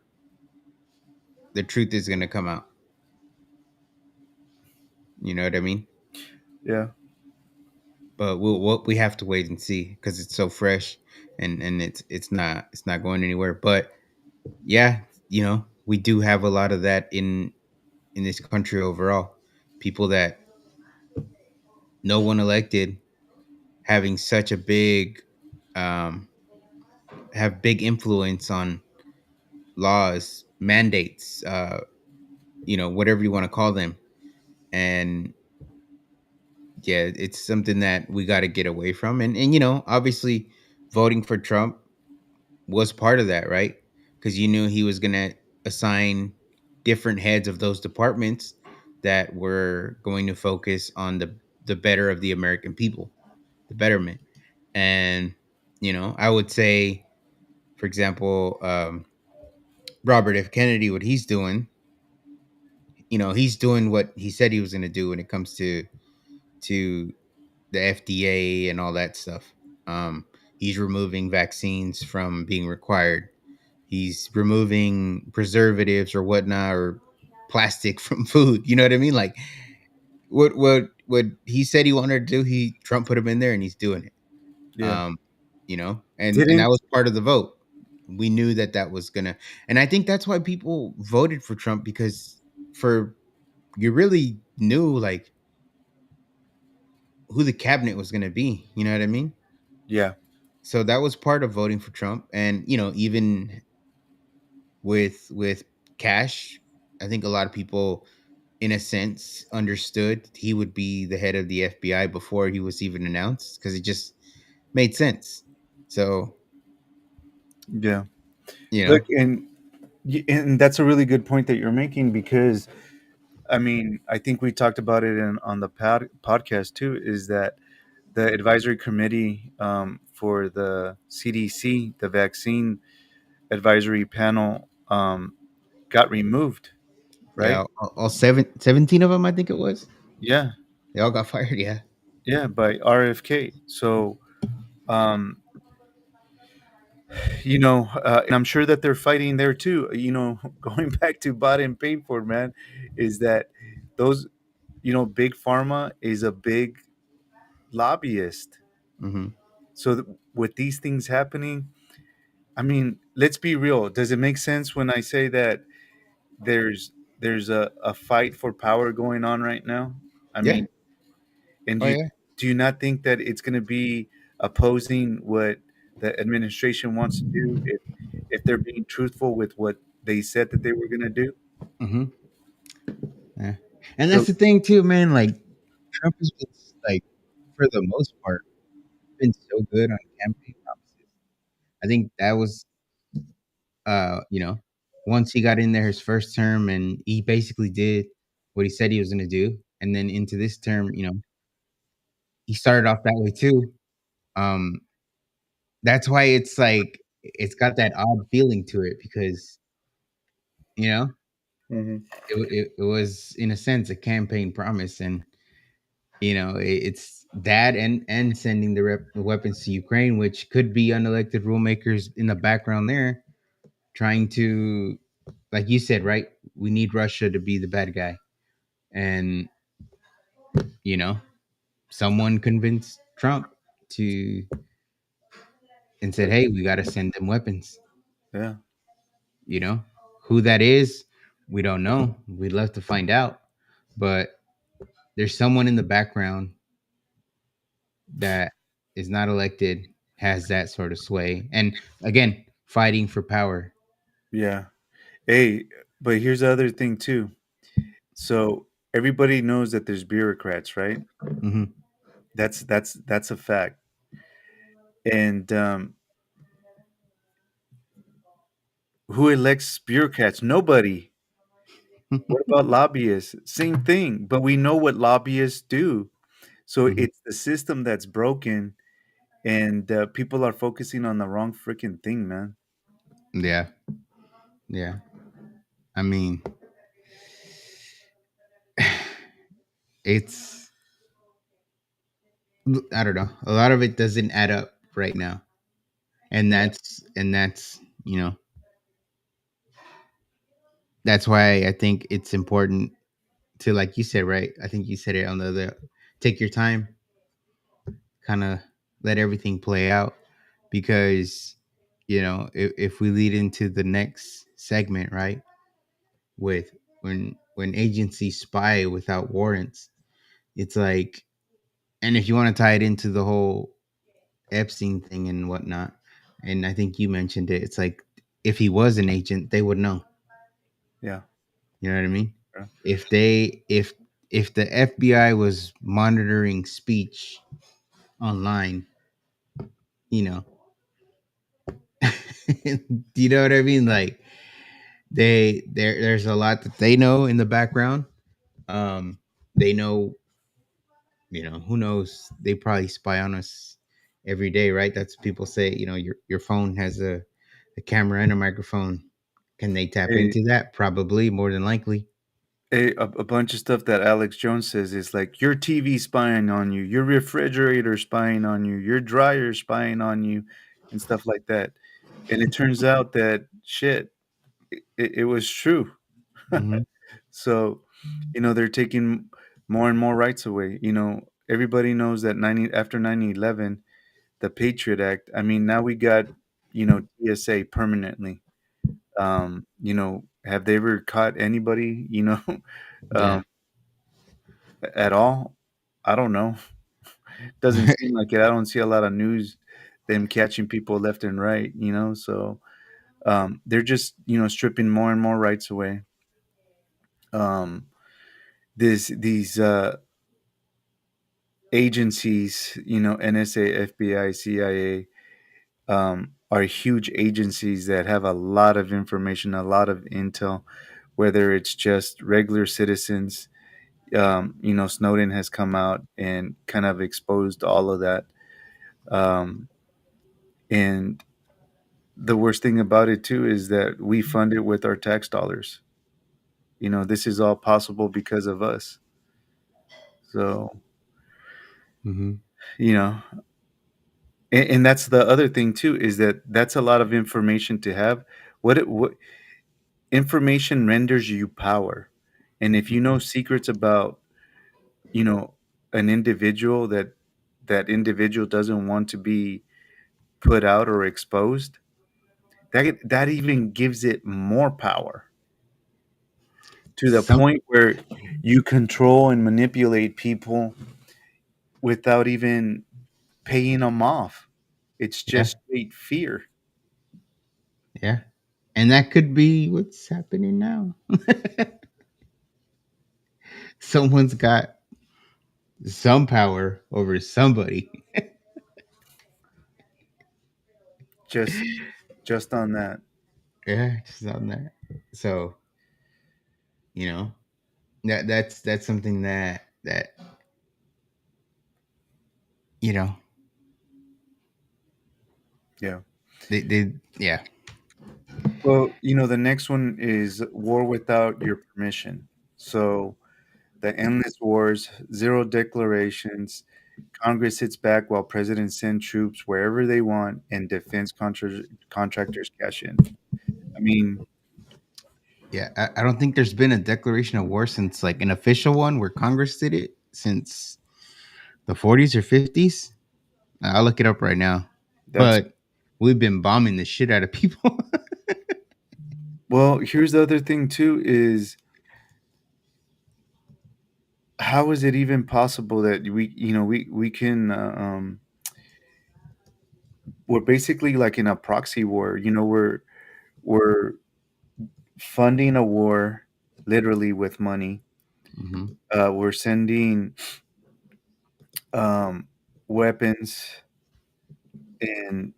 the truth is going to come out. You know what I mean? Yeah. But we have to wait and see because it's so fresh, and it's not going anywhere. But yeah, we do have a lot of that in this country overall. People that no one elected having such a big um, have big influence on laws, mandates, whatever you want to call them. And yeah, it's something that we got to get away from. And obviously, voting for Trump was part of that, right? Because you knew he was going to assign different heads of those departments that were going to focus on the better of the American people, the betterment. And I would say, for example, Robert F. Kennedy, what he's doing, he's doing what he said he was going to do when it comes to the FDA and all that stuff. He's removing vaccines from being required. He's removing preservatives or whatnot or plastic from food. You know what I mean? Like what he said he wanted to do, he Trump put him in there and he's doing it. Yeah. Um, and that Didn't was part of the vote. We knew that was gonna, and I think that's why people voted for Trump because for you really knew like who the cabinet was gonna be. You know what I mean? yeah. So that was part of voting for Trump, and even with Cash, I think a lot of people, in a sense, understood he would be the head of the FBI before he was even announced because it just made sense. So Yeah. you Look, know, and that's a really good point that you're making because I mean, I think we talked about it on the podcast too. Is that the advisory committee for the CDC, the vaccine advisory panel, got removed, right? yeah, all 17 of them, I think it was. Yeah, They all got fired. Yeah. yeah, by RFK. So, um, and I'm sure that they're fighting there too. Going back to bought and paid for, man, is that those, big pharma is a big lobbyist. Hmm. So with these things happening, I mean, let's be real. Does it make sense when I say that there's a fight for power going on right now? I Yeah. mean, and Oh yeah. do you not think that it's going to be opposing what the administration wants to do if they're being truthful with what they said that they were going to do? Hmm. Yeah. And that's So, the thing too, man. Like Trump has been like, for the most part, been so good on campaign promises. I think that was, uh, you know, once he got in there his first term and he basically did what he said he was going to do, and then into this term, he started off that way too. Um, that's why it's like it's got that odd feeling to it because you know mhm, it was in a sense a campaign promise, and it's that and sending the weapons to Ukraine, which could be unelected rulemakers in the background there trying to, like you said, right? We need Russia to be the bad guy, and you know, someone convinced Trump to and said, "Hey, we got to send them weapons." yeah, You know, who that is, we don't know. We'd love to find out, but there's someone in the background that is not elected, has that sort of sway, and again, fighting for power. yeah. Hey, but here's the other thing too. So everybody knows that there's bureaucrats, right? Hmm. That's a fact. And who elects bureaucrats? Nobody. What about lobbyists? Same thing. But we know what lobbyists do. So Hmm. it's the system that's broken, and people are focusing on the wrong freaking thing, man. Yeah, yeah. I mean, it's I don't know. A lot of it doesn't add up right now, and Yeah. that's that's why I think it's important to, like you said, right? I think you said it on the other. Take your time, kind of let everything play out, because if we lead into the next segment, right, with when agencies spy without warrants, it's like And if you want to tie it into the whole Epstein thing and whatnot, and I think you mentioned it, it's like if he was an agent, they would know. Yeah. You know what I mean? Yeah. If they if the FBI was monitoring speech online, you know, do you know what I mean? Like there's a lot that they know in the background. They know, who knows? They probably spy on us every day, right? That's what people say. Your phone has a camera and a microphone. Can they tap A, into that? Probably, more than likely. a bunch of stuff that Alex Jones says is like your TV spying on you, your refrigerator spying on you, your dryer spying on you, and stuff like that. And it turns out that shit, it was true. Hmm. So, they're taking more and more rights away. Everybody knows that after 9/11, the Patriot Act. I mean, now we got TSA permanently. Have they ever caught anybody? Yeah. Um, at all? I don't know. Doesn't seem like it. I don't see a lot of news them catching people left and right. So they're just stripping more and more rights away. Um, these agencies, NSA, FBI, CIA, are huge agencies that have a lot of information, a lot of intel, whether it's just regular citizens. Snowden has come out and kind of exposed all of that. Um, and the worst thing about it, too, is that we fund it with our tax dollars. This is all possible because of us. So, Hmm. you know, and that's the other thing, too, is that that's a lot of information to have. What information renders you power. And if you know secrets about, you know, an individual that individual doesn't want to be put out or exposed, that even gives it more power to the Some, point where you control and manipulate people without even paying them off. It's yeah, just straight fear. yeah, and that could be what's happening now. Someone's got some power over somebody. Just just on that. Yeah, just on that. So that's something that you know Yeah. they yeah. Well, the next one is war without your permission. So the endless wars, zero declarations, Congress sits back while presidents send troops wherever they want, and defense contractors cash in. I mean, Yeah, I don't think there's been a declaration of war since like an official one where Congress did it since the 40s or 50s. I'll look it up right now. that's But we've been bombing the shit out of people. well, here's the other thing too is how is it even possible that we can we're basically like in a proxy war. We're funding a war literally with money. Hmm. We're sending um, weapons, and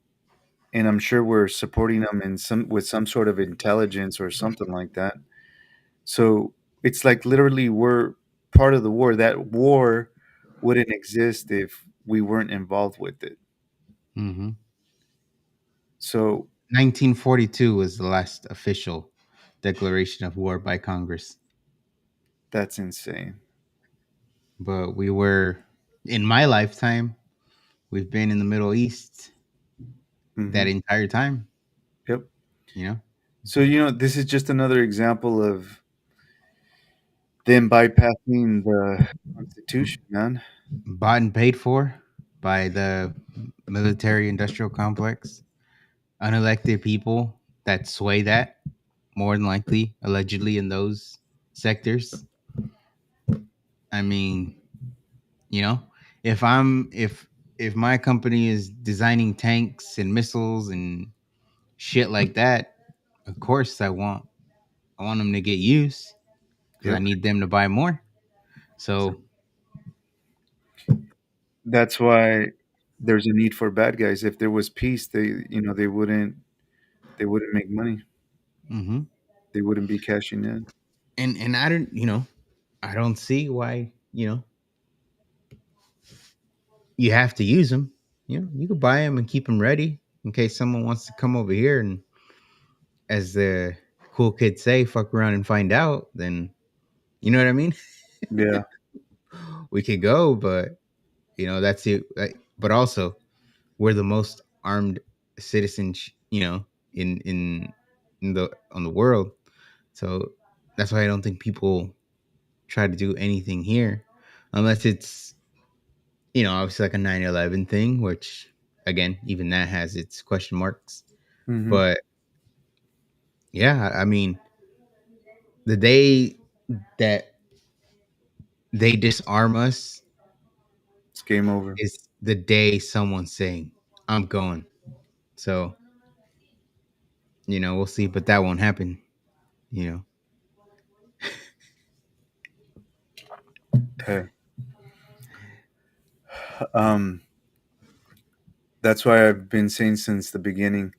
I'm sure we're supporting them in some with some sort of intelligence or something like that. So it's like literally we're part of the war. That war wouldn't exist if we weren't involved with it. Hmm. So 1942 was the last official declaration of war by Congress. that's insane. But we were, in my lifetime, we've been in the Middle East that Hmm. entire time, Yep. you know, So this is just another example of them bypassing the Constitution, man. bought and paid for by the military industrial complex, unelected people that sway that more than likely, allegedly in those sectors. I mean, you know, if my company is designing tanks and missiles and shit like that, of course I want them to get used because I Yep. need them to buy more. So That's why there's a need for bad guys. If there was peace, they wouldn't make money. mhm. They wouldn't be cashing in. And I don't, I don't see why, you have to use them. You could buy them and keep them ready in case someone wants to come over here and, as the cool kids say, fuck around and find out. Then you know what I mean. Yeah. We could go, but that's it. But also, we're the most armed citizens, in the on the world. So that's why I don't think people try to do anything here, unless it's obviously like a 9/11 thing, which again, even that has its question marks. Hmm. But yeah, I mean, the day that they disarm us It's game over. is the day someone's saying, I'm going. So, we'll see, but that won't happen, you know. Hey. Um, that's why I've been saying since the beginning,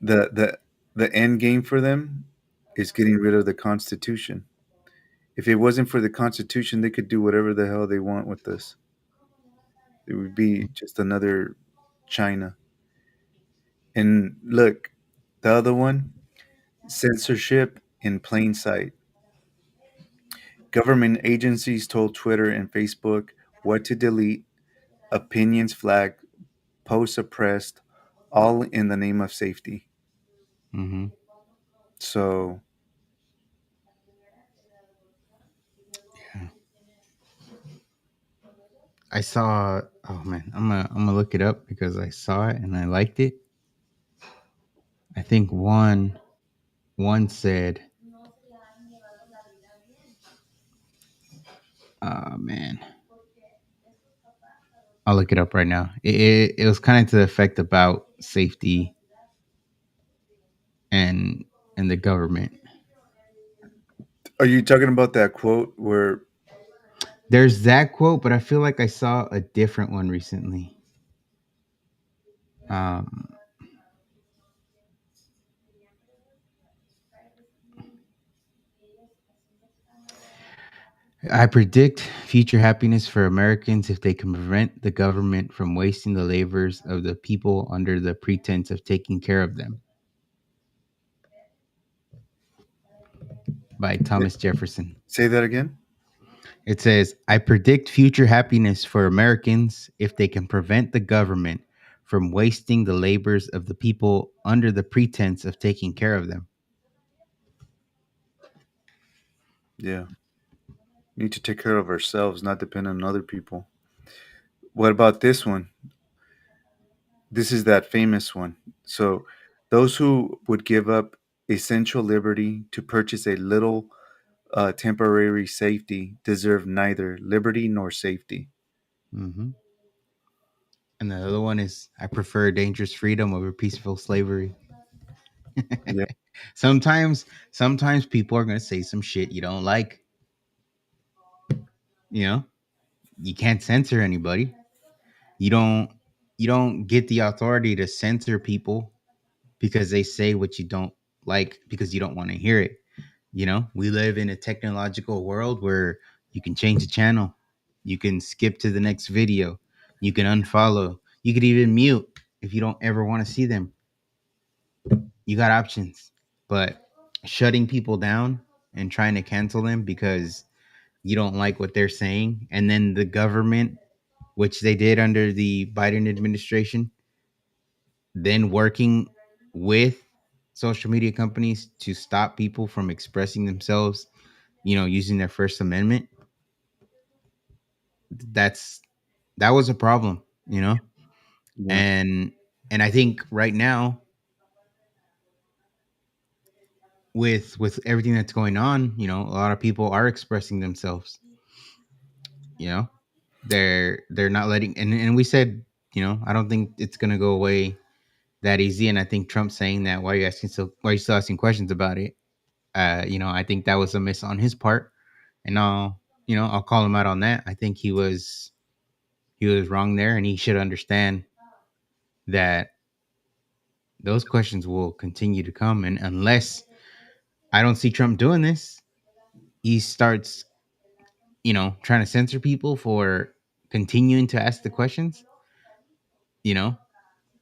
the the the end game for them is getting rid of the Constitution. If it wasn't for the Constitution, they could do whatever the hell they want with this. It would be just another China. And look, the other one, censorship in plain sight. Government agencies told Twitter and Facebook what to delete, opinions flagged, posts suppressed, all in the name of safety. Hmm. So, Yeah. I saw, oh man, I'm gonna look it up because I saw it and I liked it. I think one said, oh man, I'll look it up right now. It was kind of to the effect about safety and the government. are you talking about that quote where There's that quote, but I feel like I saw a different one recently. Um, I predict future happiness for Americans if they can prevent the government from wasting the labors of the people under the pretense of taking care of them, by Thomas Jefferson. say that again? It says, I predict future happiness for Americans if they can prevent the government from wasting the labors of the people under the pretense of taking care of them. Yeah. We need to take care of ourselves, not depend on other people. What about this one? This is that famous one. So, those who would give up essential liberty to purchase a little temporary safety deserve neither liberty nor safety. Hmm. And the other one is, I prefer dangerous freedom over peaceful slavery. Yeah. sometimes people are going to say some shit you don't like. You know, you can't censor anybody. You don't you don't get the authority to censor people because they say what you don't like because you don't want to hear it. We live in a technological world where you can change the channel, you can skip to the next video, you can unfollow, you could even mute if you don't ever want to see them. You got options. But shutting people down and trying to cancel them because you don't like what they're saying, and then the government, which they did under the Biden administration, then working with social media companies to stop people from expressing themselves, using their First Amendment. That's that was a problem, Yeah. and I think right now, with everything that's going on, a lot of people are expressing themselves, you know. They're not letting, and we said, I don't think it's gonna go away that easy. And I think Trump saying that, why are you still asking questions about it? I think that was a miss on his part. And I'll call him out on that. I think he was wrong there, and he should understand that those questions will continue to come. And unless I don't see Trump doing this, he starts, trying to censor people for continuing to ask the questions, you know,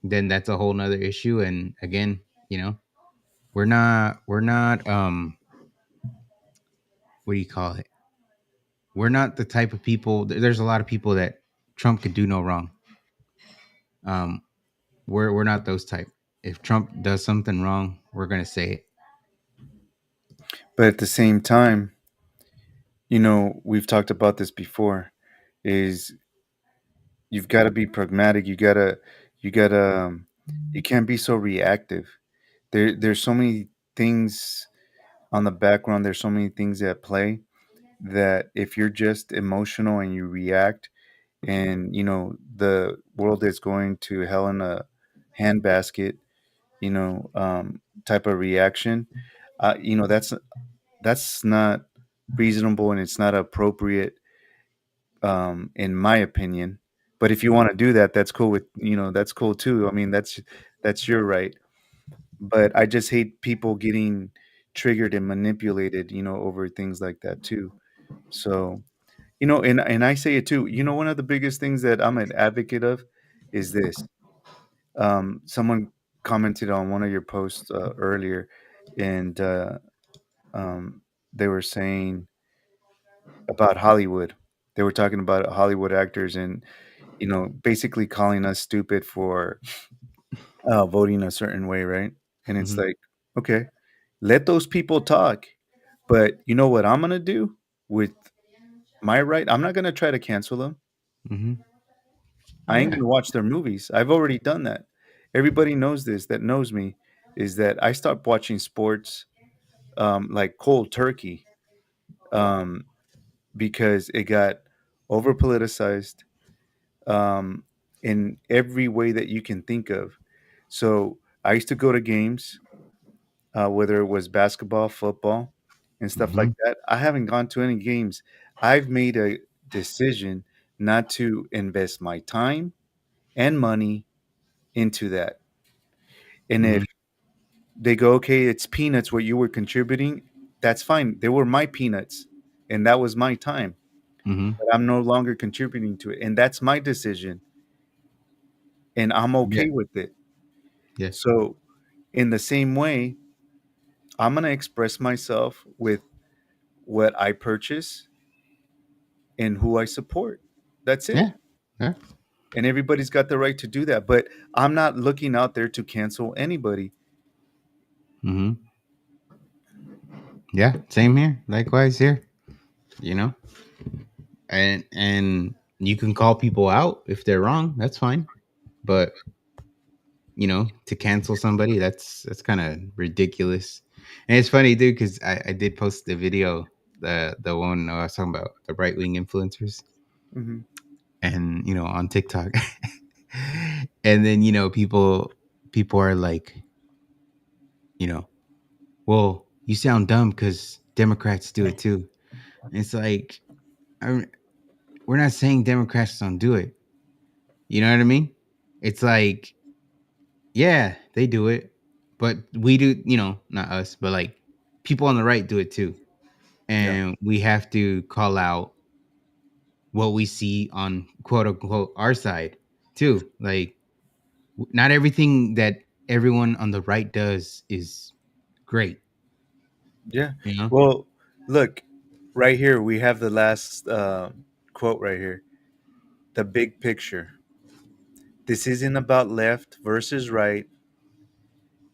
then that's a whole nother issue. And again, you know, we're not what do you call it? We're not the type of people. There's a lot of people that Trump could do no wrong. Um, we're not those type. If Trump does something wrong, we're gonna say it. But at the same time, we've talked about this before. Is you've got to be pragmatic. You gotta you can't be so reactive. There's so many things on the background. There's so many things at play that if you're just emotional and you react, and the world is going to hell in a handbasket, type of reaction, that's not reasonable, and it's not appropriate, in my opinion. But if you want to do that, that's cool that's cool too. I mean, that's your right. But I just hate people getting triggered and manipulated, over things like that too. So, and I say it too. One of the biggest things that I'm an advocate of is this. Someone commented on one of your posts earlier, and um, they were saying about Hollywood. They were talking about Hollywood actors, and basically calling us stupid for voting a certain way, right? And it's Mm-hmm. like, okay, let those people talk. But you know what I'm gonna do with my right? I'm not gonna try to cancel them. Mm-hmm. I ain't Yeah. gonna watch their movies. I've already done that. Everybody knows this that knows me, is that I stopped watching sports, like cold turkey, um, because it got over politicized, um, in every way that you can think of. So I used to go to games, whether it was basketball, football, and stuff Mm-hmm. like that. I haven't gone to any games. I've made a decision not to invest my time and money into that. And Mm-hmm. if they go, okay, it's peanuts what you were contributing, that's fine. They were my peanuts, and that was my time. Mm-hmm. But I'm no longer contributing to it. And that's my decision. And I'm Yeah. okay with it. Yeah. So, in the same way, I'm going to express myself with what I purchase and who I support. That's Yeah. it. Yeah. And everybody's got the right to do that. But I'm not looking out there to cancel anybody. Mm-hmm. Yeah. Same here. Likewise here. You know, and you can call people out if they're wrong. That's fine. But to cancel somebody, that's kind of ridiculous. And it's funny, dude, because I did post the video, the one I was talking about, the right wing influencers, Hmm. and on TikTok. And then people are like, you know well, you sound dumb because Democrats do it too. And it's like, I, we're not saying Democrats don't do it. You know what I mean? It's like, yeah, they do it, but we do, not us, but like people on the right do it too. Yeah. And we have to call out what we see on quote unquote our side too. Like, not everything that everyone on the right does is great, Yeah. you know? Well, look, right here, we have the last quote right here: the big picture. This isn't about left versus right,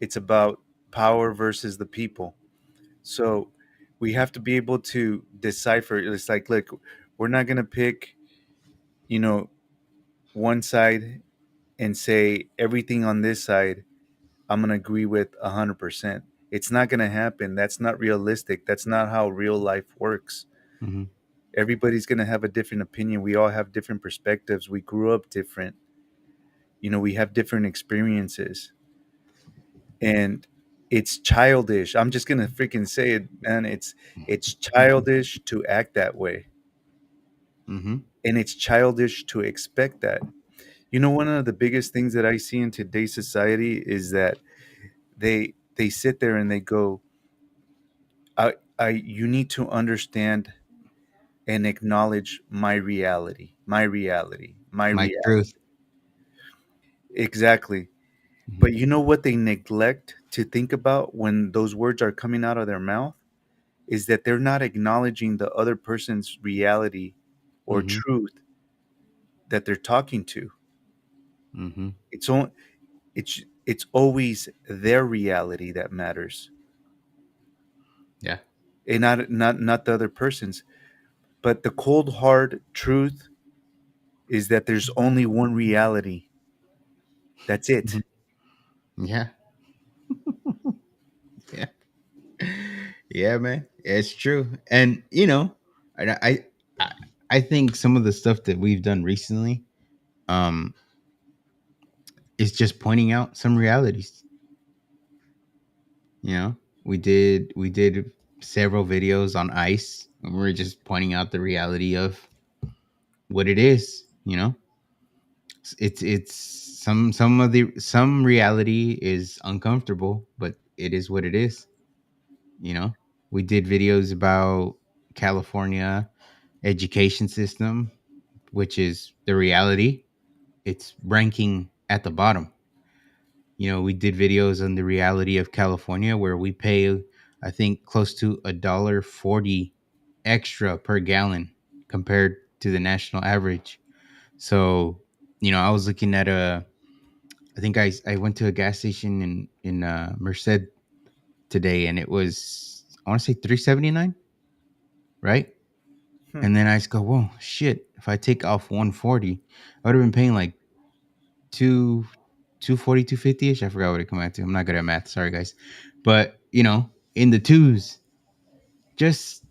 it's about power versus the people. So we have to be able to decipher. It's like, look, we're not going to pick, you know, one side and say everything on this side I'm going to agree with 100%. It's not going to happen. That's not realistic. That's not how real life works. Hmm. Everybody's going to have a different opinion. We all have different perspectives. We grew up different. We have different experiences. And it's childish. I'm just going to freaking say it, man. It's childish to act that way. Mm-hmm. And it's childish to expect that. One of the biggest things that I see in today's society is that they sit there and they go, I you need to understand and acknowledge my reality, my reality, my My reality. truth. Exactly. Mm-hmm. But you know what they neglect to think about when those words are coming out of their mouth is that they're not acknowledging the other person's reality or Mm-hmm. truth that they're talking to. Mm-hmm. It's on, it's always their reality that matters, Yeah. and not the other person's. But the cold hard truth is that there's only one reality. That's Mhm. it. Yeah. Yeah. Yeah, man. It's true. And I I think some of the stuff that we've done recently um is just pointing out some realities. You know, we did several videos on ice and we're just pointing out the reality of what it is, you know. It's some reality is uncomfortable, but it is what it is, you know. We did videos about California education system, which is the reality. It's ranking at the bottom. We did videos on the reality of California where we pay, I think, close to $1.40 extra per gallon compared to the national average. So, I was looking at I think I went to a gas station in Merced today, and it was, I want to say, 3.79, right? Hmm. And then I just go, whoa, shit! If I take off 140, I would have been paying like two 240, 250 ish. I forgot what it come out to. I'm not good at math. Sorry, guys. But, in the twos, just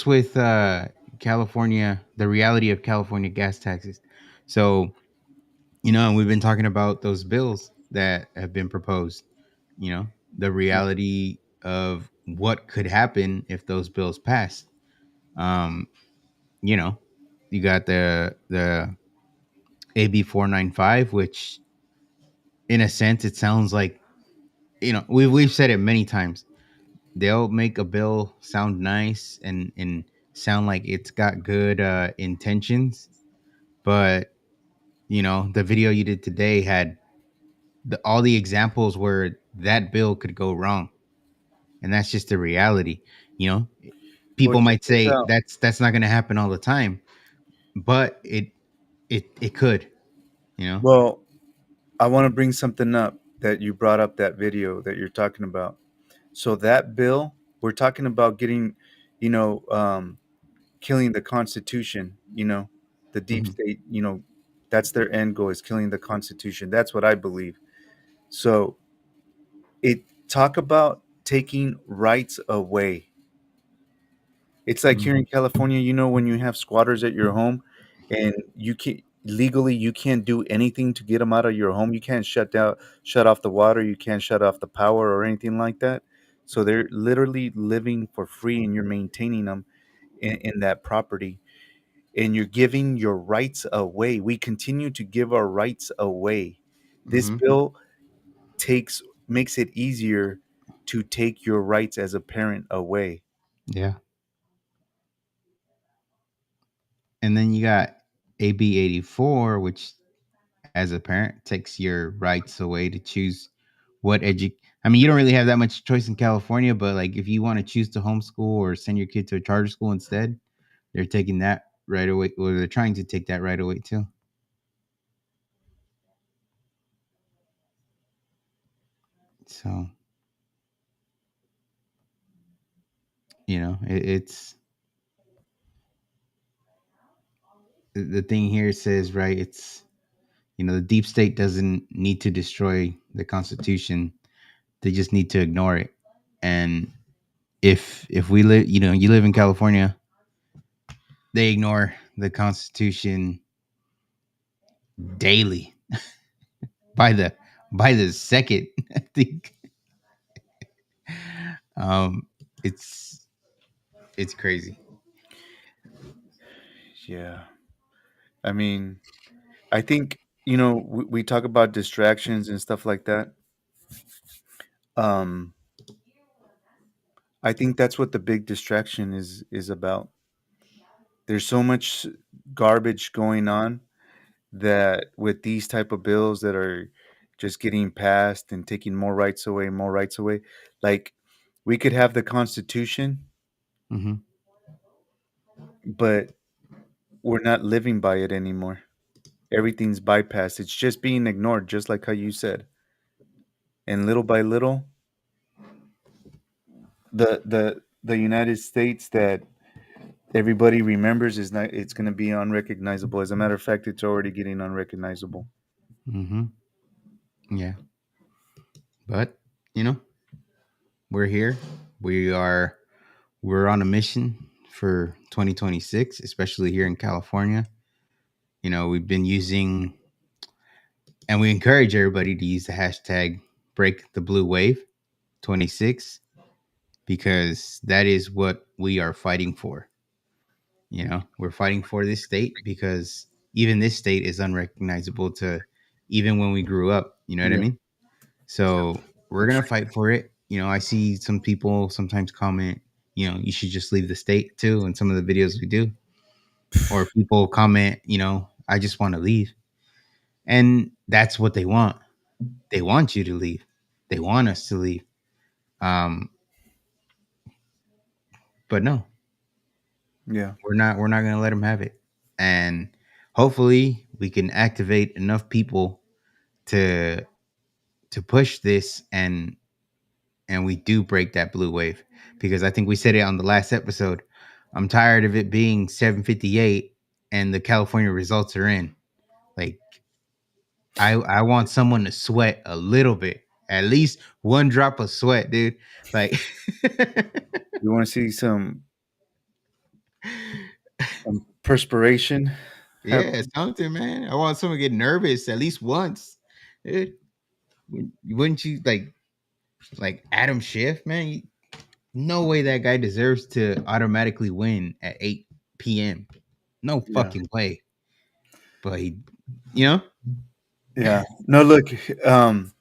with California, the reality of California gas taxes. So, and we've been talking about those bills that have been proposed, the reality of what could happen if those bills passed. Um, you know, you got the AB 495, which in a sense it sounds like, we've said it many times. They'll make a bill sound nice and sound like it's got good intentions, but the video you did today had all the examples where that bill could go wrong, and that's just the reality. You know, Well, people check might this say out. that's not going to happen all the time, but it could. You know. Well, I want to bring something up that you brought up that video that you're talking about. So that bill, we're talking about getting, you know, um, killing the Constitution. The deep Hmm. state. That's their end goal is killing the Constitution. That's what I believe. So it talk about taking rights away. It's like here Hmm. in California, when you have squatters at your home and you can't legally you can't do anything to get them out of your home. You can't shut off the water, you can't shut off the power or anything like that. So they're literally living for free and you're maintaining them in that property and you're giving your rights away. We continue to give our rights away. This Hmm. bill takes makes it easier to take your rights as a parent away. Yeah. And then you got AB 84, which as a parent takes your rights away to choose what I mean, you don't really have that much choice in California, but like if you want to choose to homeschool or send your kid to a charter school instead, they're taking that right away, or they're trying to take that right away too. So, it's the thing here says, right, it's, the deep state doesn't need to destroy the Constitution. They just need to ignore it. And if we live, you live in California, they ignore the Constitution daily by the second. I think um, it's crazy. Yeah. I mean, I think, we talk about distractions and stuff like that. Um, I think that's what the big distraction is about. There's so much garbage going on that with these type of bills that are just getting passed and taking more rights away, like we could have the Constitution, Hmm. but we're not living by it anymore. Everything's bypassed. It's just being ignored, just like how you said. And little by little, the United States that everybody remembers is not. It's going to be unrecognizable. As a matter of fact, it's already getting unrecognizable. Hmm. Yeah, but you know, we're here. We are we're on a mission for 2026, especially here in California. We've been using, and we encourage everybody to use the hashtag break the blue wave 26, because that is what we are fighting for. We're fighting for this state because even this state is unrecognizable to even when we grew up. You know what I Yeah, mean? So we're that's gonna true. fight for it. I see some people sometimes comment, you should just leave the state too. In some of the videos we do, or people comment, I just want to leave, and that's what they want. They want you to leave. They want us to leave. Um, but no, Yeah, we're not gonna let them have it. And hopefully, we can activate enough people to push this, and we do break that blue wave, because I think we said it on the last episode. I'm tired of it being 7:58 and the California results are in. Like, I want someone to sweat a little bit, at least one drop of sweat, dude. Like, you want to see some perspiration yeah, happen? something, man. I want someone to get nervous at least once, dude. Wouldn't you like Adam Schiff, man? No way that guy deserves to automatically win at 8 p.m. No Yeah, fucking way. But he, you know, yeah. No, look. Um,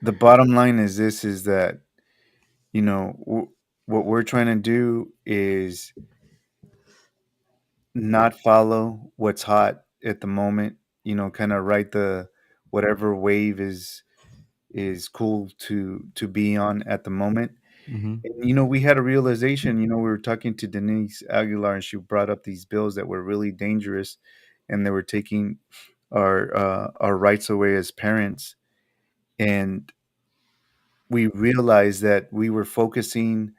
the bottom line is this: is that what we're trying to do is not follow what's hot at the moment. Kind of ride the whatever wave is cool to be on at the moment. hmm And, we had a realization. We were talking to Denise Aguilar, and she brought up these bills that were really dangerous, and they were taking our rights away as parents. And we realized that we were focusing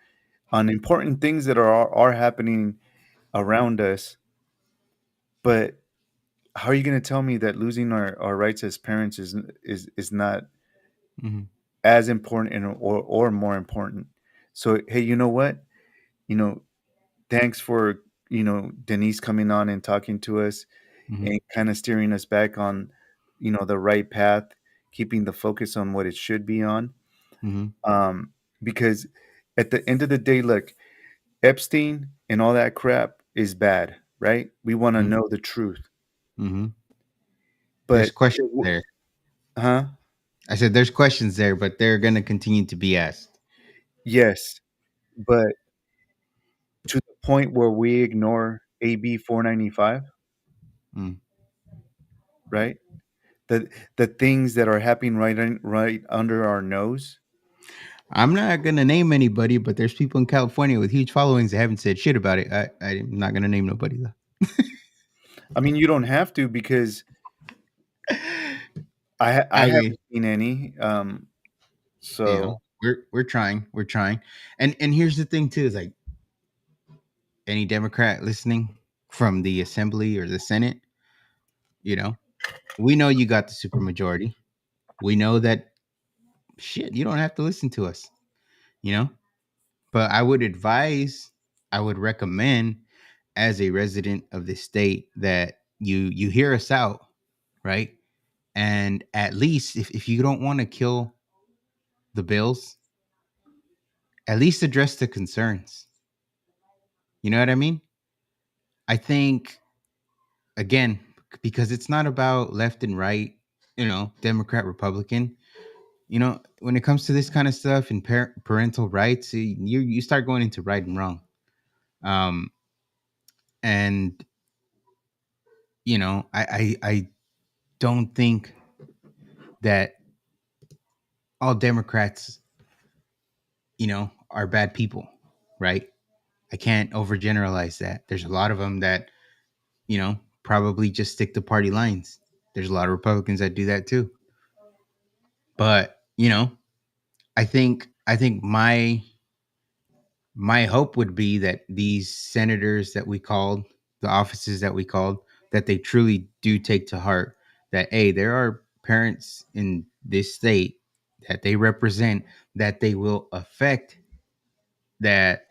on important things that are happening around us. But how are you going to tell me that losing our rights as parents is not hmm as important or more important? So hey, you know what? You know, thanks for Denise coming on and talking to us hmm and kind of steering us back on the right path, keeping the focus on what it should be on. hmm Um, because at the end of the day, look, Epstein and all that crap is bad, right? We want to know the truth, hmm There's but questions there. huh? I said there's questions there, but they're gonna continue to be asked. Yes, but to the point where we ignore AB 495, Mm. right? The things that are happening right under our nose. I'm not gonna name anybody, but there's people in California with huge followings that haven't said shit about it. I'm not gonna name nobody though. I mean, you don't have to because I I mean, haven't seen any. So we're trying, and here's the thing too: is like any Democrat listening from the Assembly or the Senate, you know, we know you got the supermajority. We know that shit. You don't have to listen to us, you know. But I would recommend as a resident of this state that you hear us out, right? And at least if you don't want to kill the bills, at least address the concerns. You know what I mean? I think, again, because it's not about left and right, Democrat, Republican. When it comes to this kind of stuff and parental rights, you start going into right and wrong. Um, and I don't think that all Democrats, are bad people, right? I can't overgeneralize that. There's a lot of them that, probably just stick to party lines. There's a lot of Republicans that do that too. But, I think my hope would be that these senators that we called, the offices that we called, that they truly do take to heart that, hey, there are parents in this state that they represent, that they will affect, that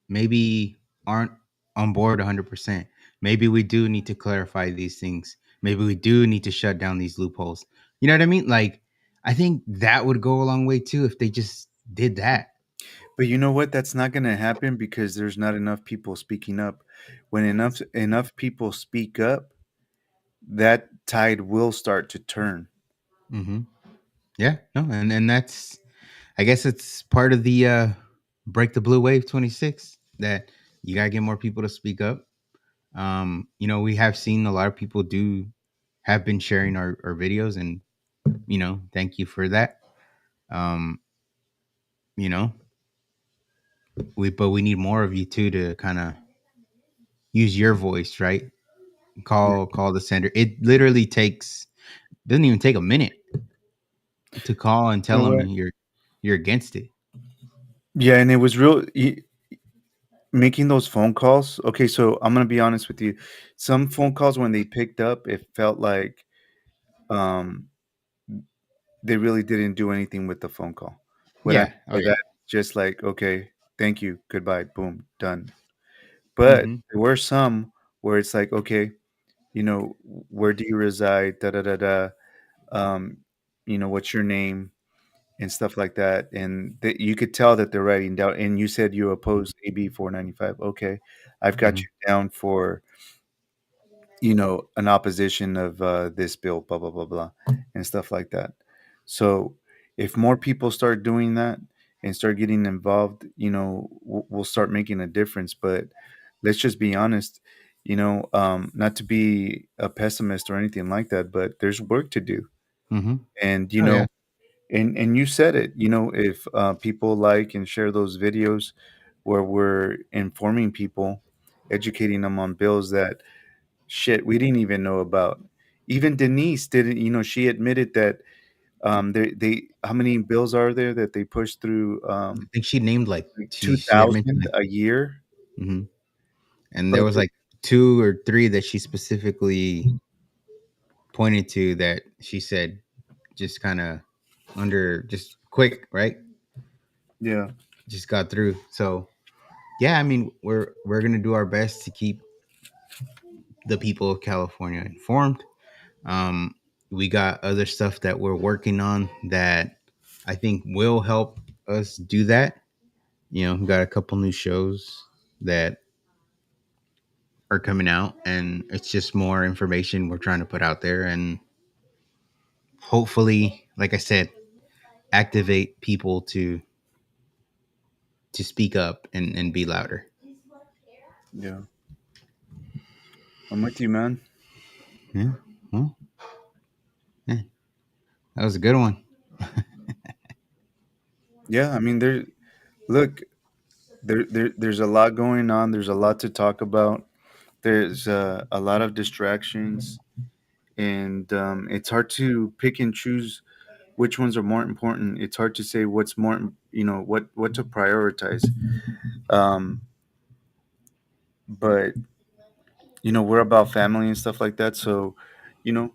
maybe aren't on board 100%. Maybe we do need to clarify these things. Maybe we do need to shut down these loopholes. You know what I mean? Like, I think that would go a long way too if they just did that. But you know what? That's not going to happen because there's not enough people speaking up. When enough people speak up, that tide will start to turn. Hmm. Yeah, no, and that's, I guess it's part of the break the blue wave 26, that you gotta get more people to speak up. We have seen a lot of people do have been sharing our videos, and thank you for that. Um, you know, we need more of you too to kind of use your voice, right? Call the center. It literally doesn't even take a minute to call and You tell know them what? you're against it. Yeah, and it was making those phone calls. Okay, so I'm gonna be honest with you. Some phone calls when they picked up, it felt like um, they really didn't do anything with the phone call. What I mean Yeah. Oh by yeah. that, just like, okay, thank you, goodbye, boom, done. But Mm-hmm. there were some where it's like, okay, where do you reside? Da da da da. Um, what's your name and stuff like that, and that you could tell that they're writing down. And you said you oppose AB 495. Okay, I've got Mm-hmm. you down for an opposition of this bill, blah blah blah blah, and stuff like that. So if more people start doing that and start getting involved, we'll start making a difference. But let's just be honest, not to be a pessimist or anything like that, but there's work to do. Mm-hmm. And Oh yeah. and you said it, if people like and share those videos where we're informing people, educating them on bills that shit we didn't even know about. Even Denise didn't, she admitted that they how many bills are there that they push through, I think she named like she had mentioned 2,000 like, a year. hmm, and there But was like two or three that she specifically pointed to that she said just kind of under just quick, right? yeah, Just got through. So yeah, I mean, we're gonna do our best to keep the people of California informed. Um, we got other stuff that we're working on that I think will help us do that. We got a couple new shows that are coming out, and it's just more information we're trying to put out there, and hopefully, like I said, activate people to speak up and be louder. yeah, I'm with you, man. Yeah. Well, yeah, that was a good one. Yeah, I mean, look, there's a lot going on. There's a lot to talk about. There's a lot of distractions, and it's hard to pick and choose which ones are more important. It's hard to say what's more, what to prioritize. Um, but we're about family and stuff like that, so you know,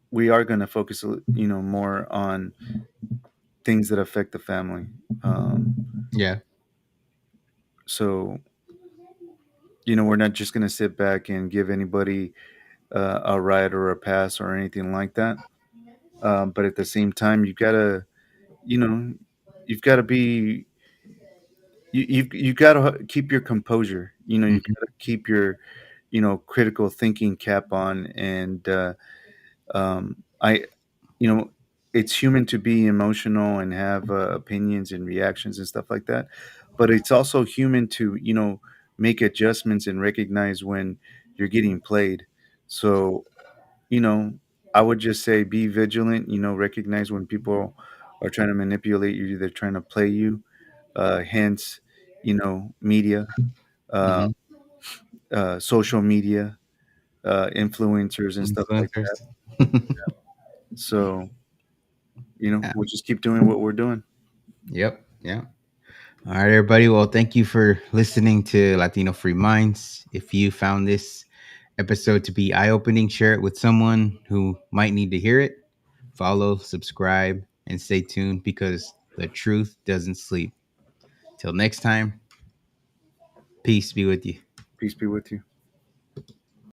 we are going to focus, more on things that affect the family. Yeah. So we're not just going to sit back and give anybody a ride or a pass or anything like that. But at the same time, you know, you've got to be, you got to keep your composure. You Mhm. got to keep your, critical thinking cap on. And I, you know, it's human to be emotional and have opinions and reactions and stuff like that. But it's also human to, make adjustments and recognize when you're getting played. So, you know, I would just say be vigilant, recognize when people are trying to manipulate you, they're trying to play you. Hence, media, uh, Mhm. social media, influencers and stuff like that. Influencers. So, Yeah. we'll just keep doing what we're doing. Yep. Yeah. All right, everybody. Well, thank you for listening to Latino Free Minds. If you found this episode to be eye opening, share it with someone who might need to hear it. Follow, subscribe, and stay tuned because the truth doesn't sleep. Till next time, peace be with you. Peace be with you.